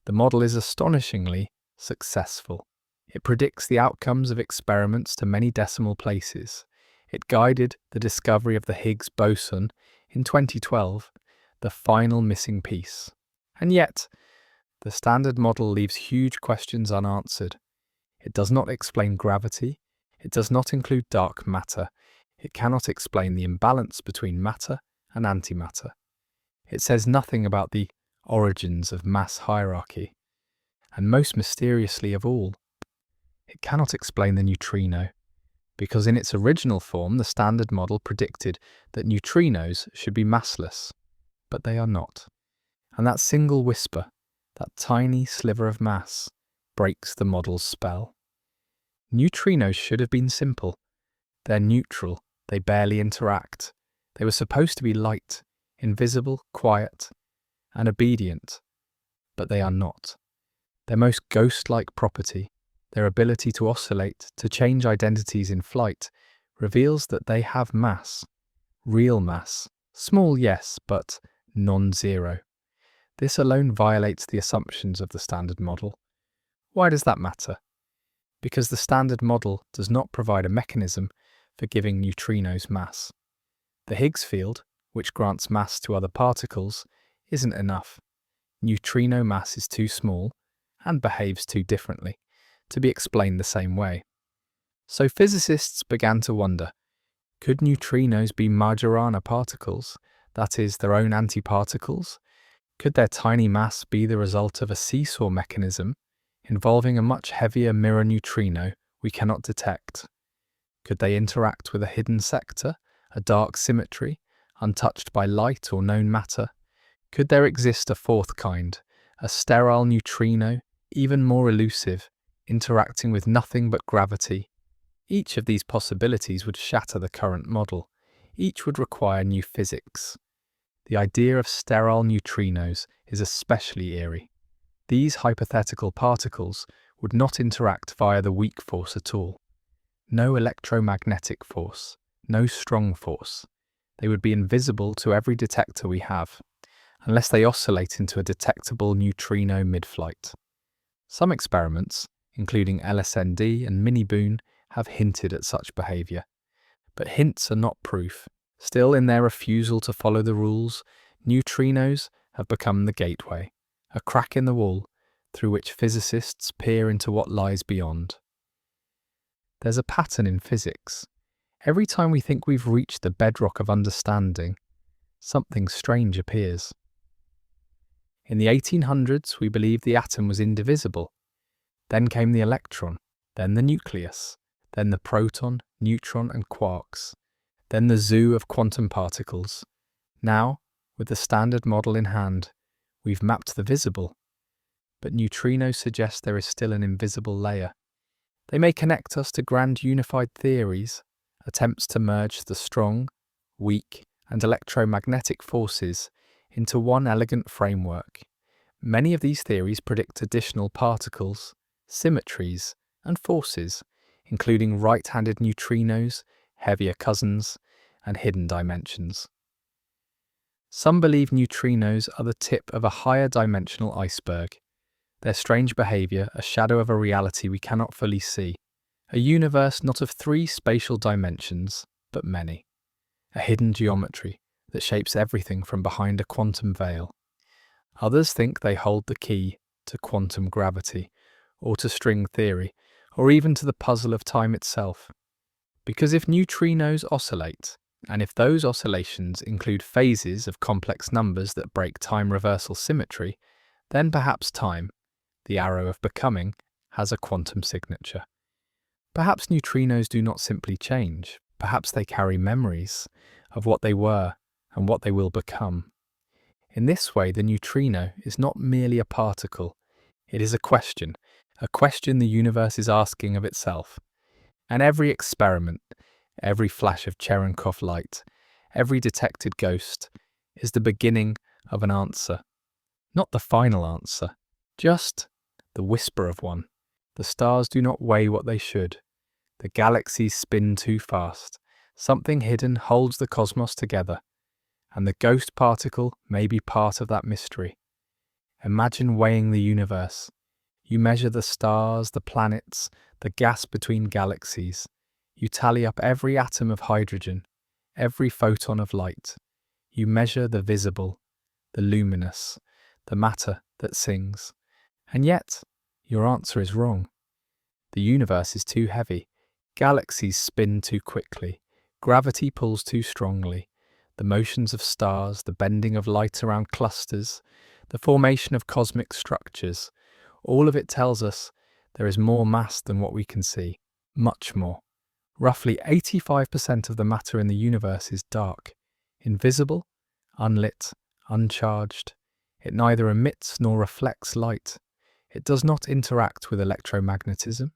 The model is astonishingly successful. It predicts the outcomes of experiments to many decimal places. It guided the discovery of the Higgs boson in 2012, the final missing piece. And yet, the standard model leaves huge questions unanswered. It does not explain gravity. It does not include dark matter. It cannot explain the imbalance between matter and antimatter. It says nothing about the origins of mass hierarchy. And most mysteriously of all, it cannot explain the neutrino, because in its original form the standard model predicted that neutrinos should be massless, but they are not. And that single whisper, that tiny sliver of mass, breaks the model's spell. Neutrinos should have been simple. They're neutral, they barely interact. They were supposed to be light, invisible, quiet, and obedient, but they are not. Their most ghost-like property, their ability to oscillate, to change identities in flight, reveals that they have mass. Real mass. Small, yes, but non-zero. This alone violates the assumptions of the standard model. Why does that matter? Because the standard model does not provide a mechanism for giving neutrinos mass. The Higgs field, which grants mass to other particles, isn't enough. Neutrino mass is too small and behaves too differently to be explained the same way. So physicists began to wonder, could neutrinos be Majorana particles, that is, their own antiparticles? Could their tiny mass be the result of a seesaw mechanism involving a much heavier mirror neutrino we cannot detect? Could they interact with a hidden sector, a dark symmetry, untouched by light or known matter? Could there exist a fourth kind, a sterile neutrino, even more elusive, interacting with nothing but gravity? Each of these possibilities would shatter the current model. Each would require new physics. The idea of sterile neutrinos is especially eerie. These hypothetical particles would not interact via the weak force at all. No electromagnetic force, no strong force. They would be invisible to every detector we have, unless they oscillate into a detectable neutrino mid-flight. Some experiments, including LSND and Mini-Boon, have hinted at such behaviour. But hints are not proof. Still, in their refusal to follow the rules, neutrinos have become the gateway, a crack in the wall through which physicists peer into what lies beyond. There's a pattern in physics. Every time we think we've reached the bedrock of understanding, something strange appears. In the 1800s, we believed the atom was indivisible. Then came the electron, then the nucleus, then the proton, neutron, and quarks, then the zoo of quantum particles. Now, with the standard model in hand, we've mapped the visible. But neutrinos suggest there is still an invisible layer. They may connect us to grand unified theories, attempts to merge the strong, weak, and electromagnetic forces into one elegant framework. Many of these theories predict additional particles, symmetries, and forces, including right-handed neutrinos, heavier cousins, and hidden dimensions. Some believe neutrinos are the tip of a higher dimensional iceberg, their strange behaviour a shadow of a reality we cannot fully see, a universe not of 3 spatial dimensions, but many, a hidden geometry that shapes everything from behind a quantum veil. Others think they hold the key to quantum gravity, or to string theory, or even to the puzzle of time itself. Because if neutrinos oscillate, And if those oscillations include phases of complex numbers that break time reversal symmetry, then perhaps time, the arrow of becoming, has a quantum signature. Perhaps neutrinos do not simply change, perhaps they carry memories of what they were and what they will become. In this way, the neutrino is not merely a particle, it is a question the universe is asking of itself. And every experiment, every flash of Cherenkov light, every detected ghost is the beginning of an answer. Not the final answer, just the whisper of one. The stars do not weigh what they should. The galaxies spin too fast. Something hidden holds the cosmos together, and the ghost particle may be part of that mystery. Imagine weighing the universe. You measure the stars, the planets, the gas between galaxies. You tally up every atom of hydrogen, every photon of light. You measure the visible, the luminous, the matter that sings. And yet, your answer is wrong. The universe is too heavy. Galaxies spin too quickly. Gravity pulls too strongly. The motions of stars, the bending of light around clusters, the formation of cosmic structures, all of it tells us there is more mass than what we can see. Much more. Roughly 85% of the matter in the universe is dark, invisible, unlit, uncharged. It neither emits nor reflects light. It does not interact with electromagnetism.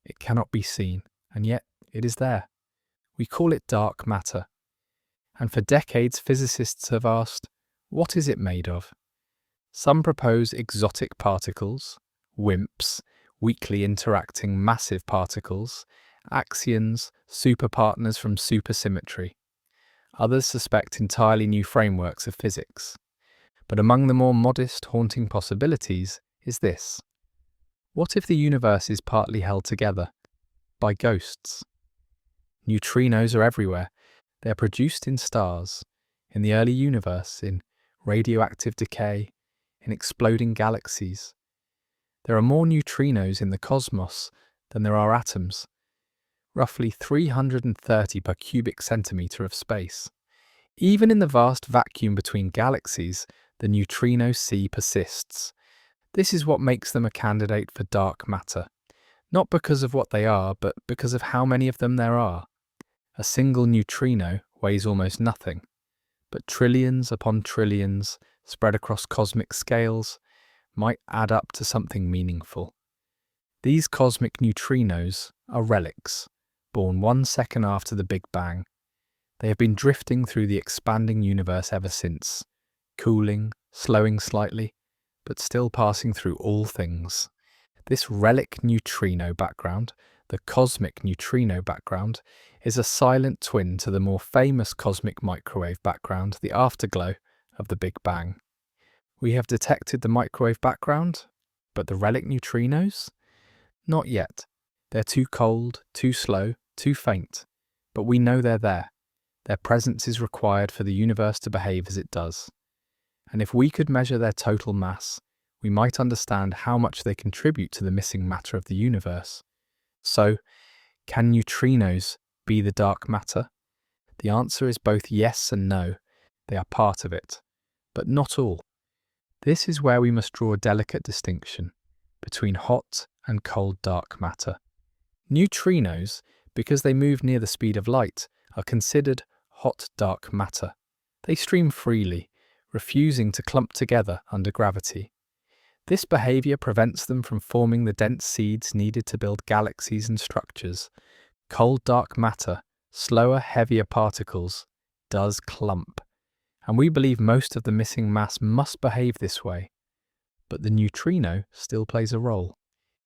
It cannot be seen, and yet it is there. We call it dark matter. And for decades, physicists have asked, what is it made of? Some propose exotic particles, WIMPs, weakly interacting massive particles, axions, superpartners from supersymmetry. Others suspect entirely new frameworks of physics. But among the more modest, haunting possibilities is this. What if the universe is partly held together by ghosts? Neutrinos are everywhere. They are produced in stars, in the early universe, in radioactive decay, in exploding galaxies. There are more neutrinos in the cosmos than there are atoms, roughly 330 per cubic centimetre of space. Even in the vast vacuum between galaxies, the neutrino sea persists. This is what makes them a candidate for dark matter, not because of what they are, but because of how many of them there are. A single neutrino weighs almost nothing, but trillions upon trillions, spread across cosmic scales, might add up to something meaningful. These cosmic neutrinos are relics, born 1 second after the Big Bang. They have been drifting through the expanding universe ever since, cooling, slowing slightly, but still passing through all things. This relic neutrino background, the cosmic neutrino background, is a silent twin to the more famous cosmic microwave background, the afterglow of the Big Bang. We have detected the microwave background, but the relic neutrinos? Not yet. They're too cold, too slow, too faint, but we know they're there. Their presence is required for the universe to behave as it does. And if we could measure their total mass, we might understand how much they contribute to the missing matter of the universe. So, can neutrinos be the dark matter? The answer is both yes and no. They are part of it, but not all. This is where we must draw a delicate distinction between hot and cold dark matter. Neutrinos, because they move near the speed of light, are considered hot dark matter. They stream freely, refusing to clump together under gravity. This behavior prevents them from forming the dense seeds needed to build galaxies and structures. Cold dark matter, slower, heavier particles, does clump. And we believe most of the missing mass must behave this way. But the neutrino still plays a role.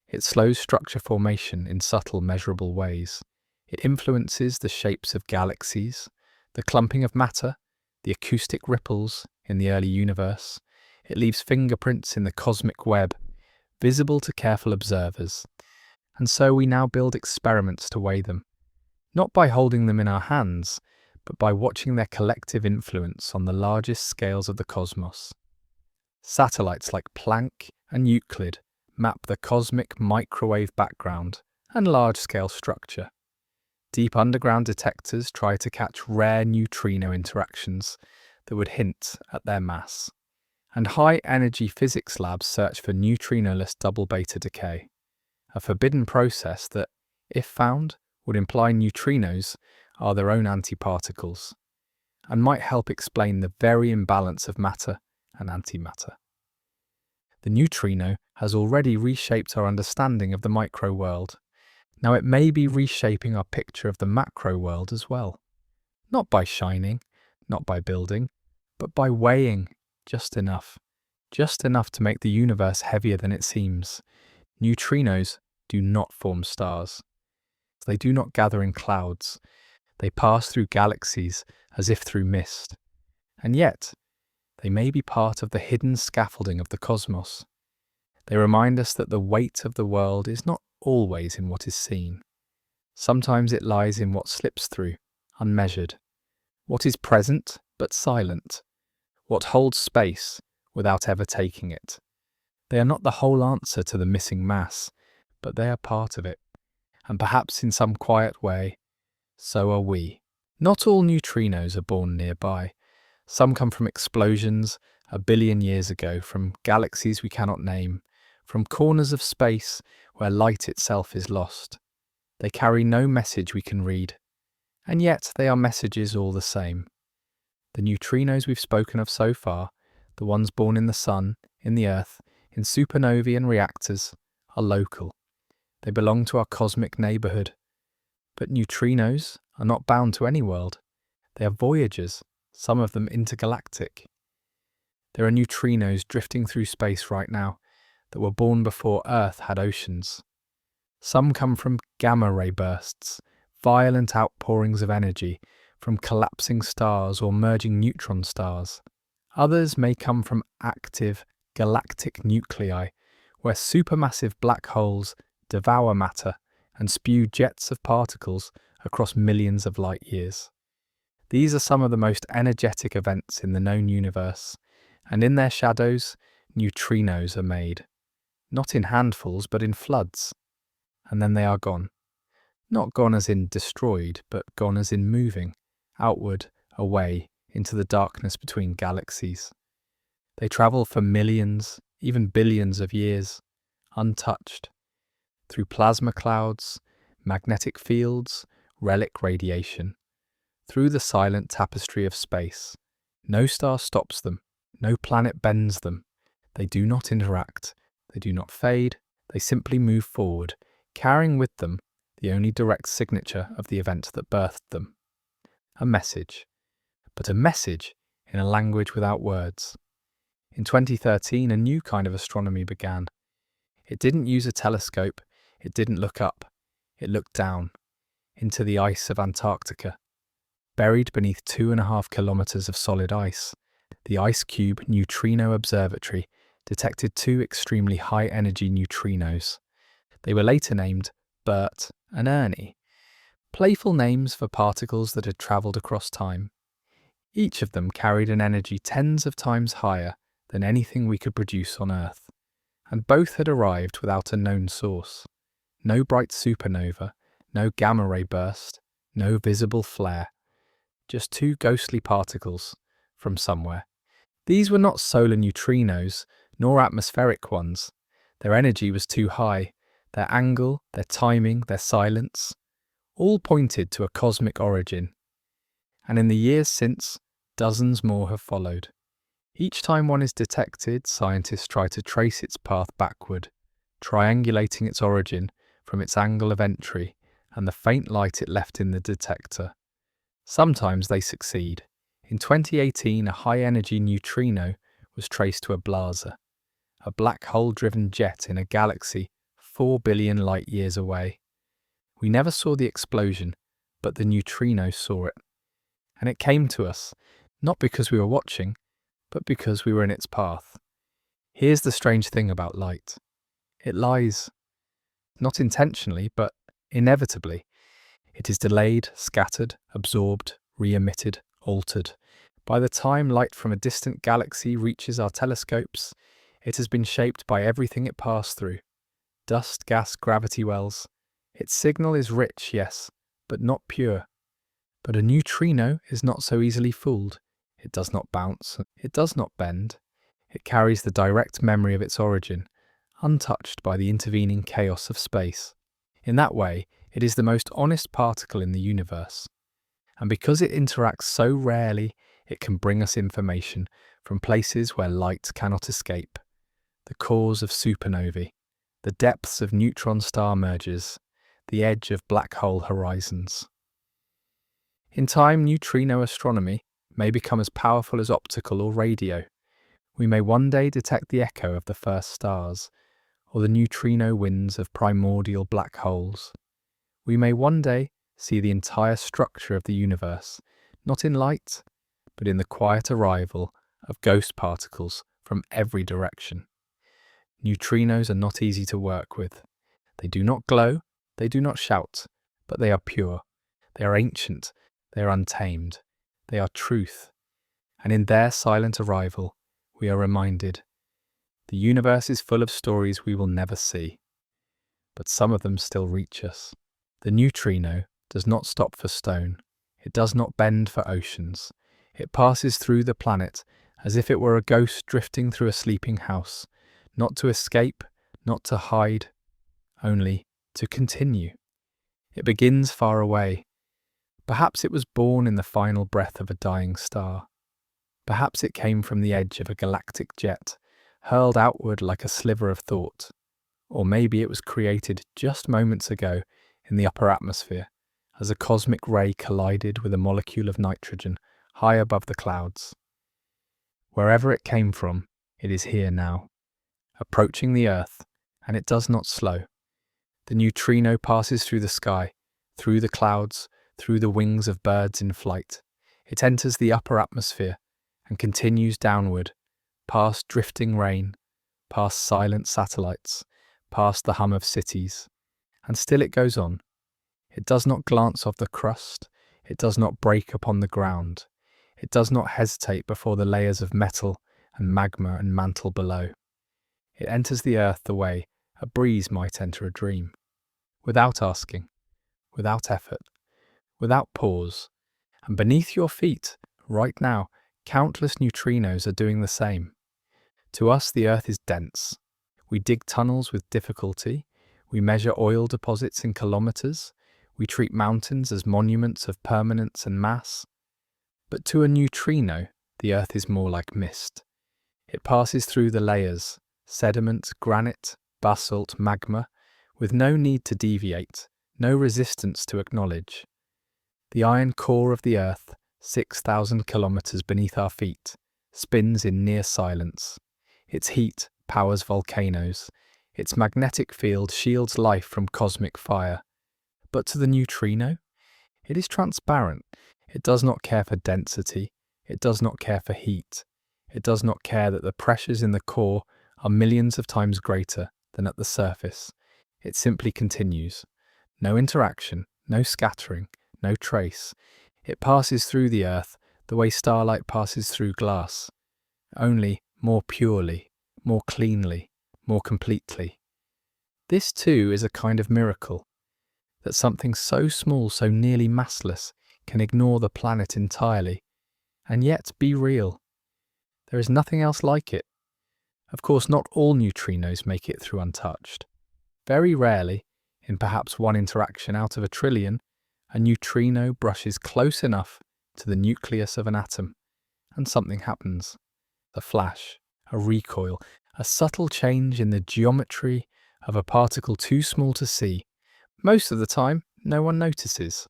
It slows structure formation in subtle, measurable ways. It influences the shapes of galaxies, the clumping of matter, the acoustic ripples in the early universe. It leaves fingerprints in the cosmic web, visible to careful observers. And so we now build experiments to weigh them, not by holding them in our hands, but by watching their collective influence on the largest scales of the cosmos. Satellites like Planck and Euclid map the cosmic microwave background and large-scale structure. Deep underground detectors try to catch rare neutrino interactions that would hint at their mass. And high-energy physics labs search for neutrinoless double beta decay, a forbidden process that, if found, would imply neutrinos are their own antiparticles, and might help explain the very imbalance of matter and antimatter. The neutrino has already reshaped our understanding of the micro world. Now it may be reshaping our picture of the macro world as well. Not by shining, not by building, but by weighing just enough to make the universe heavier than it seems. Neutrinos do not form stars. They do not gather in clouds. They pass through galaxies as if through mist. And yet, they may be part of the hidden scaffolding of the cosmos. They remind us that the weight of the world is not always in what is seen. Sometimes it lies in what slips through, unmeasured. What is present but silent. What holds space without ever taking it. They are not the whole answer to the missing mass, but they are part of it. And perhaps in some quiet way, so are we. Not all neutrinos are born nearby. Some come from explosions 1 billion years ago, from galaxies we cannot name, from corners of space where light itself is lost. They carry no message we can read, and yet they are messages all the same. The neutrinos we've spoken of so far, the ones born in the sun, in the earth, in supernovae and reactors, are local. They belong to our cosmic neighbourhood. But neutrinos are not bound to any world. They are voyagers, some of them intergalactic. There are neutrinos drifting through space right now that were born before Earth had oceans. Some come from gamma-ray bursts, violent outpourings of energy from collapsing stars or merging neutron stars. Others may come from active galactic nuclei, where supermassive black holes devour matter and spew jets of particles across millions of light years. These are some of the most energetic events in the known universe, and in their shadows, neutrinos are made. Not in handfuls, but in floods. And then they are gone. Not gone as in destroyed, but gone as in moving, outward, away, into the darkness between galaxies. They travel for millions, even billions of years, untouched, through plasma clouds, magnetic fields, relic radiation, through the silent tapestry of space. No star stops them, no planet bends them. They do not interact, they do not fade, they simply move forward, carrying with them the only direct signature of the event that birthed them. A message. But a message in a language without words. In 2013, a new kind of astronomy began. It didn't use a telescope, it didn't look up, it looked down, into the ice of Antarctica. Buried beneath 2.5 kilometers of solid ice, the IceCube Neutrino Observatory detected 2 extremely high-energy neutrinos. They were later named Bert and Ernie, playful names for particles that had travelled across time. Each of them carried an energy tens of times higher than anything we could produce on Earth, and both had arrived without a known source. No bright supernova, no gamma-ray burst, no visible flare. Just 2 ghostly particles from somewhere. These were not solar neutrinos, nor atmospheric ones. Their energy was too high. Their angle, their timing, their silence, all pointed to a cosmic origin. And in the years since, dozens more have followed. Each time one is detected, scientists try to trace its path backward, triangulating its origin from its angle of entry and the faint light it left in the detector. Sometimes they succeed. In 2018, a high-energy neutrino was traced to a blazar, a black hole-driven jet in a galaxy 4 billion light-years away. We never saw the explosion, but the neutrino saw it. And it came to us, not because we were watching, but because we were in its path. Here's the strange thing about light. It lies, not intentionally, but inevitably. It is delayed, scattered, absorbed, re-emitted, altered. By the time light from a distant galaxy reaches our telescopes, it has been shaped by everything it passed through. Dust, gas, gravity wells. Its signal is rich, yes, but not pure. But a neutrino is not so easily fooled. It does not bounce, it does not bend. It carries the direct memory of its origin, untouched by the intervening chaos of space. In that way, it is the most honest particle in the universe. And because it interacts so rarely, it can bring us information from places where light cannot escape. The cores of supernovae, the depths of neutron star mergers, the edge of black hole horizons. In time, neutrino astronomy may become as powerful as optical or radio. We may one day detect the echo of the first stars, or the neutrino winds of primordial black holes. We may one day see the entire structure of the universe, not in light, but in the quiet arrival of ghost particles from every direction. Neutrinos are not easy to work with. They do not glow, they do not shout, but they are pure. They are ancient, they are untamed, they are truth. And in their silent arrival, we are reminded, the universe is full of stories we will never see, but some of them still reach us. The neutrino does not stop for stone. It does not bend for oceans. It passes through the planet as if it were a ghost drifting through a sleeping house, not to escape, not to hide, only to continue. It begins far away. Perhaps it was born in the final breath of a dying star. Perhaps it came from the edge of a galactic jet, hurled outward like a sliver of thought. Or maybe it was created just moments ago in the upper atmosphere, as a cosmic ray collided with a molecule of nitrogen high above the clouds. Wherever it came from, it is here now, approaching the Earth, and it does not slow. The neutrino passes through the sky, through the clouds, through the wings of birds in flight. It enters the upper atmosphere and continues downward, past drifting rain, past silent satellites, past the hum of cities. And still it goes on. It does not glance off the crust. It does not break upon the ground. It does not hesitate before the layers of metal and magma and mantle below. It enters the earth the way a breeze might enter a dream, without asking, without effort, without pause. And beneath your feet, right now, countless neutrinos are doing the same. To us, the earth is dense. We dig tunnels with difficulty. We measure oil deposits in kilometers. We treat mountains as monuments of permanence and mass. But to a neutrino, the earth is more like mist. It passes through the layers, sediment, granite, basalt, magma, with no need to deviate, no resistance to acknowledge. The iron core of the earth, 6,000 kilometers beneath our feet, spins in near silence. Its heat powers volcanoes. Its magnetic field shields life from cosmic fire. But to the neutrino, it is transparent. It does not care for density. It does not care for heat. It does not care that the pressures in the core are millions of times greater than at the surface. It simply continues. No interaction, no scattering, no trace. It passes through the earth the way starlight passes through glass, only more purely, more cleanly, more completely. This too is a kind of miracle, that something so small, so nearly massless, can ignore the planet entirely, and yet be real. There is nothing else like it. Of course, not all neutrinos make it through untouched. Very rarely, in perhaps one interaction out of a trillion, a neutrino brushes close enough to the nucleus of an atom, and something happens. A flash, a recoil, a subtle change in the geometry of a particle too small to see. Most of the time, no one notices.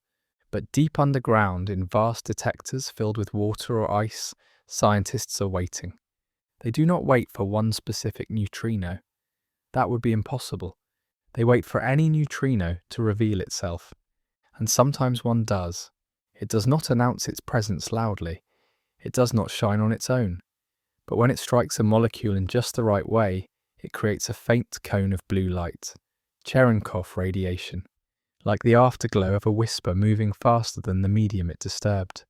But deep underground, in vast detectors filled with water or ice, scientists are waiting. They do not wait for one specific neutrino. That would be impossible. They wait for any neutrino to reveal itself. And sometimes one does. It does not announce its presence loudly. It does not shine on its own. But when it strikes a molecule in just the right way, it creates a faint cone of blue light, Cherenkov radiation, like the afterglow of a whisper moving faster than the medium it disturbed.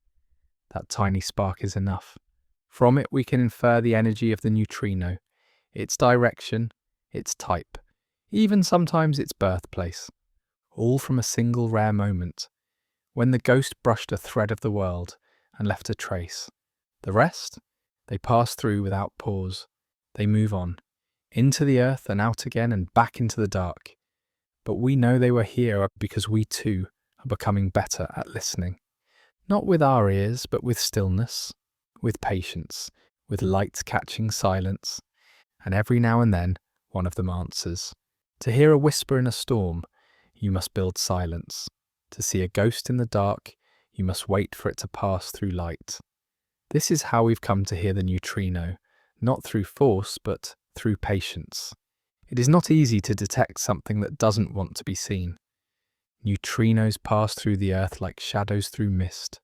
That tiny spark is enough. From it we can infer the energy of the neutrino, its direction, its type, even sometimes its birthplace, all from a single rare moment. when the ghost brushed a thread of the world and left a trace. The rest? They pass through without pause. They move on, into the earth and out again and back into the dark. But we know they were here because we too are becoming better at listening. Not with our ears, but with stillness, with patience, with light-catching silence. And every now and then, one of them answers. To hear a whisper in a storm, you must build silence. To see a ghost in the dark, you must wait for it to pass through light. This is how we've come to hear the neutrino, not through force, but through patience. It is not easy to detect something that doesn't want to be seen. Neutrinos pass through the earth like shadows through mist.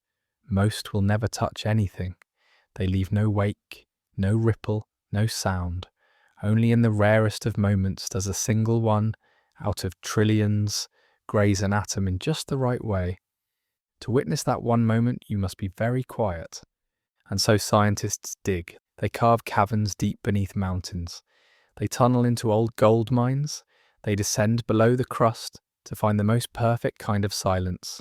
Most will never touch anything. They leave no wake, no ripple, no sound. Only in the rarest of moments does a single one, out of trillions, graze an atom in just the right way. To witness that one moment, you must be very quiet. And so scientists dig. They carve caverns deep beneath mountains. They tunnel into old gold mines. They descend below the crust to find the most perfect kind of silence.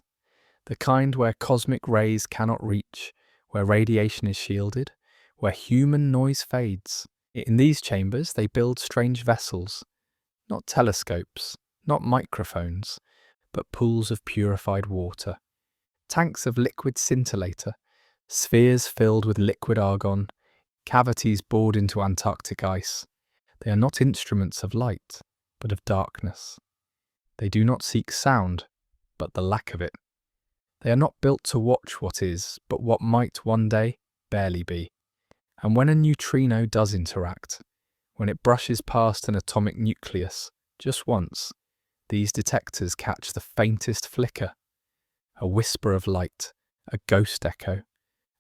The kind where cosmic rays cannot reach, where radiation is shielded, where human noise fades. In these chambers, they build strange vessels. Not telescopes, not microphones, but pools of purified water. Tanks of liquid scintillator, spheres filled with liquid argon, cavities bored into Antarctic ice. They are not instruments of light, but of darkness. They do not seek sound, but the lack of it. They are not built to watch what is, but what might one day barely be. And when a neutrino does interact, when it brushes past an atomic nucleus just once, these detectors catch the faintest flicker, a whisper of light, a ghost echo,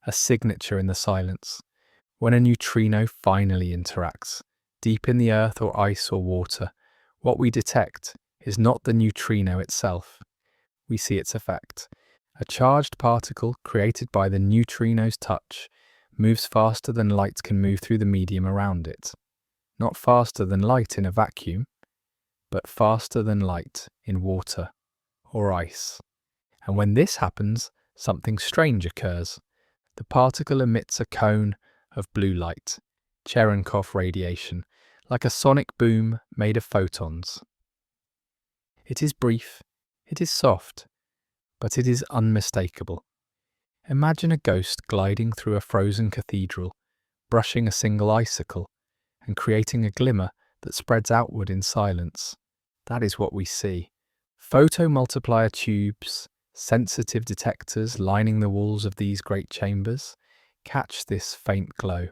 a signature in the silence. When a neutrino finally interacts, deep in the earth or ice or water, what we detect is not the neutrino itself. We see its effect. A charged particle created by the neutrino's touch moves faster than light can move through the medium around it. Not faster than light in a vacuum, but faster than light in water or ice. And when this happens, something strange occurs. The particle emits a cone of blue light, Cherenkov radiation, like a sonic boom made of photons. It is brief, it is soft, but it is unmistakable. Imagine a ghost gliding through a frozen cathedral, brushing a single icicle, and creating a glimmer that spreads outward in silence. That is what we see. Photomultiplier tubes, sensitive detectors lining the walls of these great chambers, catch this faint glow.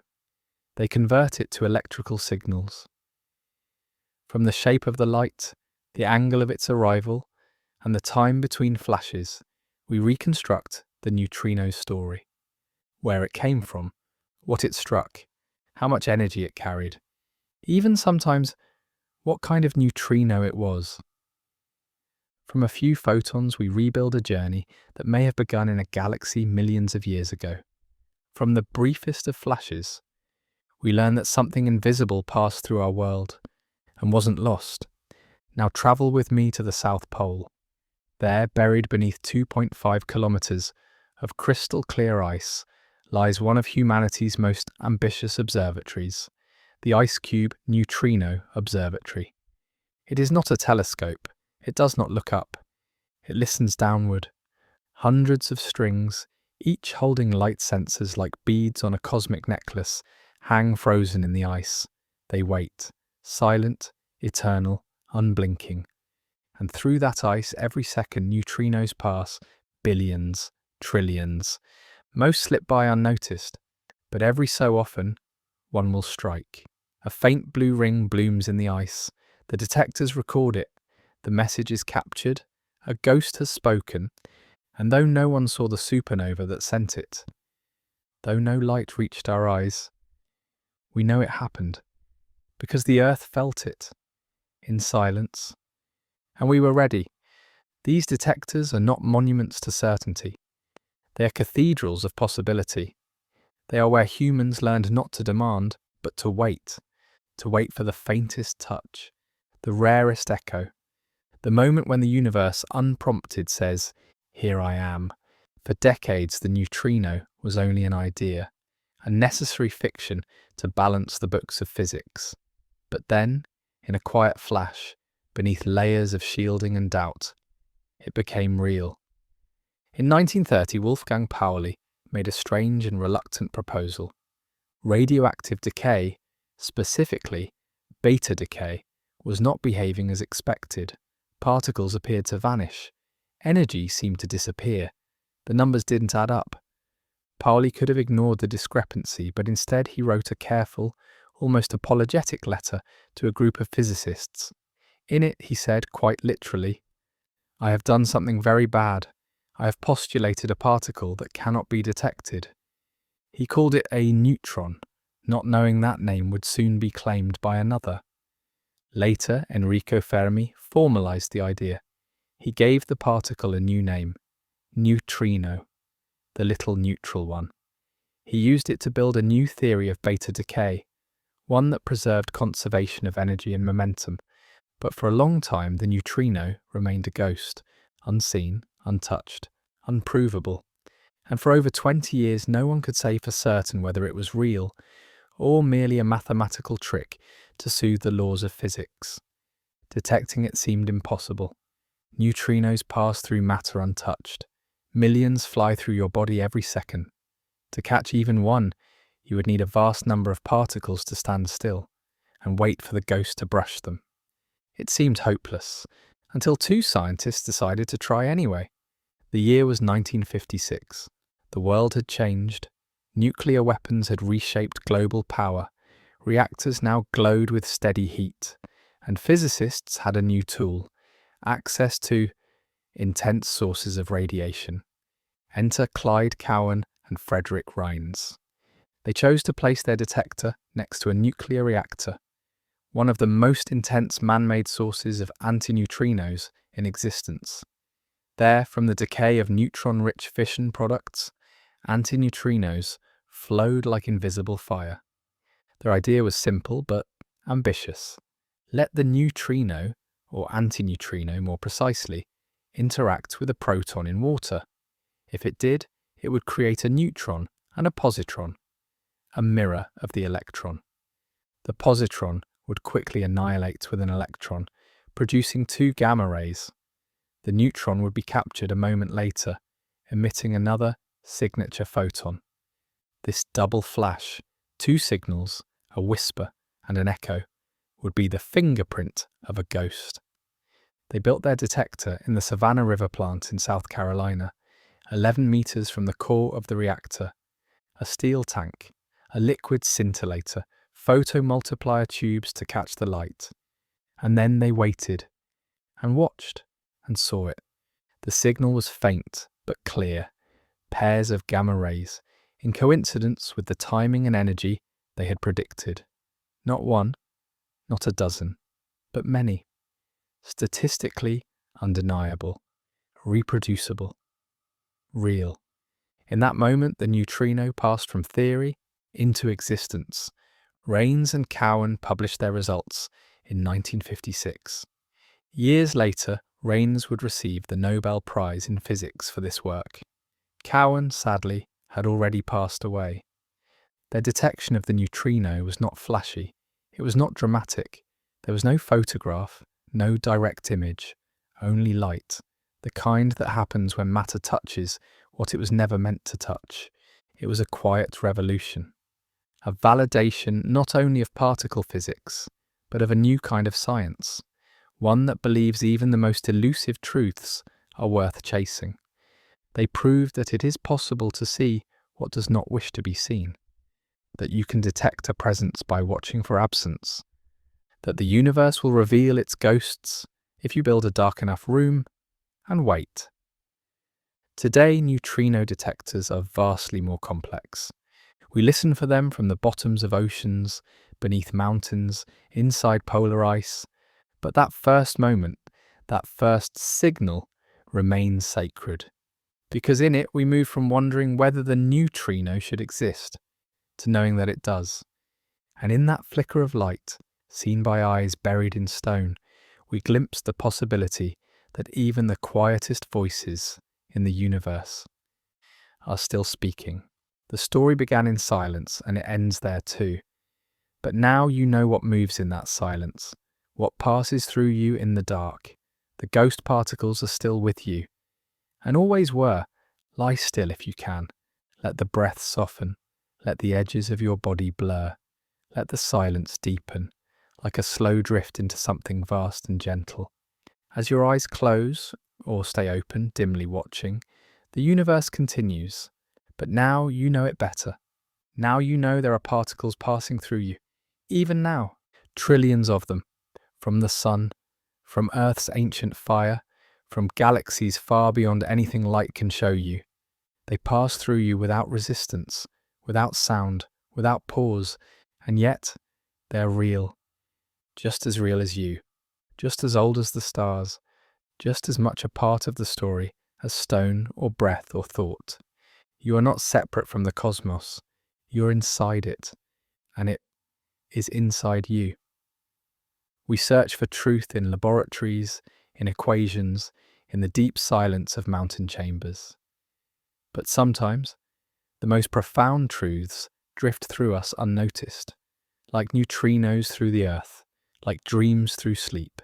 They convert it to electrical signals. From the shape of the light, the angle of its arrival, and the time between flashes, we reconstruct the neutrino story. Where it came from, what it struck, how much energy it carried, even sometimes what kind of neutrino it was. From a few photons we rebuild a journey that may have begun in a galaxy millions of years ago. From the briefest of flashes, we learn that something invisible passed through our world and wasn't lost. Now travel with me to the South Pole. There, buried beneath 2.5 kilometers of crystal clear ice, lies one of humanity's most ambitious observatories, the IceCube Neutrino Observatory. It is not a telescope. It does not look up. It listens downward. Hundreds of strings, each holding light sensors like beads on a cosmic necklace, hang frozen in the ice. They wait, silent, eternal, unblinking. And through that ice, every second neutrinos pass, billions, trillions. Most slip by unnoticed, but every so often, one will strike. A faint blue ring blooms in the ice. The detectors record it. The message is captured. A ghost has spoken. And though no one saw the supernova that sent it, though no light reached our eyes, we know it happened, because the earth felt it, in silence. And we were ready. These detectors are not monuments to certainty. They are cathedrals of possibility. They are where humans learned not to demand, but to wait for the faintest touch, the rarest echo, the moment when the universe, unprompted, says, here I am. For decades, the neutrino was only an idea, a necessary fiction to balance the books of physics. But then, in a quiet flash, beneath layers of shielding and doubt, it became real. In 1930, Wolfgang Pauli made a strange and reluctant proposal. Radioactive decay, specifically beta decay, was not behaving as expected. Particles appeared to vanish. Energy seemed to disappear. The numbers didn't add up. Pauli could have ignored the discrepancy, but instead he wrote a careful, almost apologetic letter to a group of physicists. In it, he said, quite literally, "I have done something very bad. I have postulated a particle that cannot be detected." He called it a neutron, not knowing that name would soon be claimed by another. Later, Enrico Fermi formalized the idea. He gave the particle a new name, neutrino, the little neutral one. He used it to build a new theory of beta decay, one that preserved conservation of energy and momentum. But for a long time, the neutrino remained a ghost, unseen, untouched, unprovable. And for over 20 years, no one could say for certain whether it was real or merely a mathematical trick to soothe the laws of physics. Detecting it seemed impossible. Neutrinos pass through matter untouched. Millions fly through your body every second. To catch even one, you would need a vast number of particles to stand still and wait for the ghost to brush them. It seemed hopeless, until two scientists decided to try anyway. The year was 1956. The world had changed. Nuclear weapons had reshaped global power. Reactors now glowed with steady heat. And physicists had a new tool, access to intense sources of radiation. Enter Clyde Cowan and Frederick Rines. They chose to place their detector next to a nuclear reactor, one of the most intense man-made sources of antineutrinos in existence. There, from the decay of neutron-rich fission products, antineutrinos flowed like invisible fire. Their idea was simple but ambitious. Let the neutrino, or antineutrino more precisely, interact with a proton in water. If it did, it would create a neutron and a positron, a mirror of the electron. The positron would quickly annihilate with an electron, producing two gamma rays. The neutron would be captured a moment later, emitting another signature photon. This double flash, two signals, a whisper and an echo, would be the fingerprint of a ghost. They built their detector in the Savannah River plant in South Carolina, 11 meters from the core of the reactor. A steel tank, a liquid scintillator, photomultiplier tubes to catch the light. And then they waited, and watched, and saw it. The signal was faint, but clear. Pairs of gamma rays, in coincidence with the timing and energy they had predicted. Not one, not a dozen, but many. Statistically undeniable, reproducible, real. In that moment, the neutrino passed from theory into existence. Rines and Cowan published their results in 1956. Years later, Rines would receive the Nobel Prize in Physics for this work. Cowan, sadly, had already passed away. Their detection of the neutrino was not flashy. It was not dramatic. There was no photograph, no direct image, only light, the kind that happens when matter touches what it was never meant to touch. It was a quiet revolution, a validation not only of particle physics, but of a new kind of science, one that believes even the most elusive truths are worth chasing. They proved that it is possible to see what does not wish to be seen, that you can detect a presence by watching for absence, that the universe will reveal its ghosts if you build a dark enough room and wait. Today, neutrino detectors are vastly more complex. We listen for them from the bottoms of oceans, beneath mountains, inside polar ice, but that first moment, that first signal, remains sacred. Because in it we move from wondering whether the neutrino should exist, to knowing that it does. And in that flicker of light, seen by eyes buried in stone, we glimpse the possibility that even the quietest voices in the universe are still speaking. The story began in silence and it ends there too. But now you know what moves in that silence, what passes through you in the dark. The ghost particles are still with you, and always were. Lie still if you can. Let the breath soften. Let the edges of your body blur. Let the silence deepen, like a slow drift into something vast and gentle. As your eyes close, or stay open, dimly watching, the universe continues. But now you know it better. Now you know there are particles passing through you. Even now, trillions of them. From the sun, from Earth's ancient fire, from galaxies far beyond anything light can show you. They pass through you without resistance, without sound, without pause, and yet they're real. Just as real as you, just as old as the stars, just as much a part of the story as stone or breath or thought. You are not separate from the cosmos. You're inside it, and it is inside you. We search for truth in laboratories, in equations, in the deep silence of mountain chambers. But sometimes, the most profound truths drift through us unnoticed, like neutrinos through the earth, like dreams through sleep.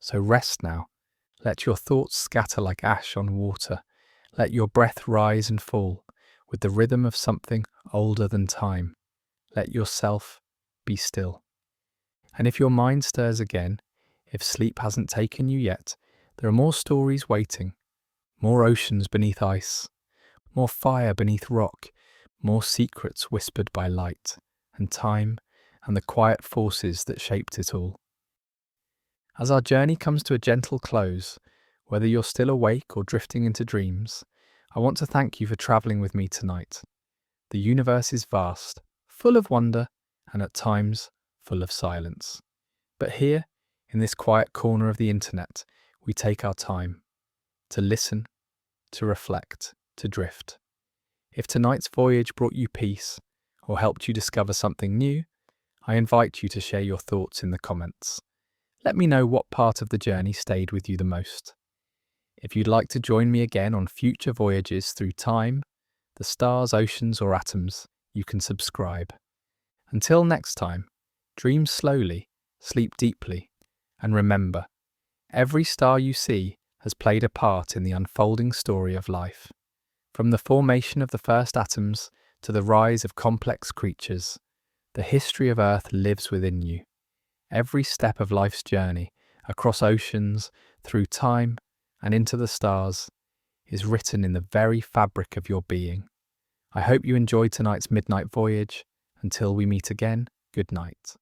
So rest now. Let your thoughts scatter like ash on water. Let your breath rise and fall with the rhythm of something older than time. Let yourself be still. And if your mind stirs again, if sleep hasn't taken you yet, there are more stories waiting, more oceans beneath ice, more fire beneath rock, more secrets whispered by light and time and the quiet forces that shaped it all. As our journey comes to a gentle close, whether you're still awake or drifting into dreams, I want to thank you for travelling with me tonight. The universe is vast, full of wonder, and at times full of silence. But here, in this quiet corner of the internet, we take our time to listen, to reflect, to drift. If tonight's voyage brought you peace or helped you discover something new, I invite you to share your thoughts in the comments. Let me know what part of the journey stayed with you the most. If you'd like to join me again on future voyages through time, the stars, oceans, or atoms, you can subscribe. Until next time, dream slowly, sleep deeply, and remember, every star you see has played a part in the unfolding story of life. From the formation of the first atoms to the rise of complex creatures, the history of Earth lives within you. Every step of life's journey, across oceans, through time, and into the stars, is written in the very fabric of your being. I hope you enjoyed tonight's Midnight Voyage. Until we meet again, good night.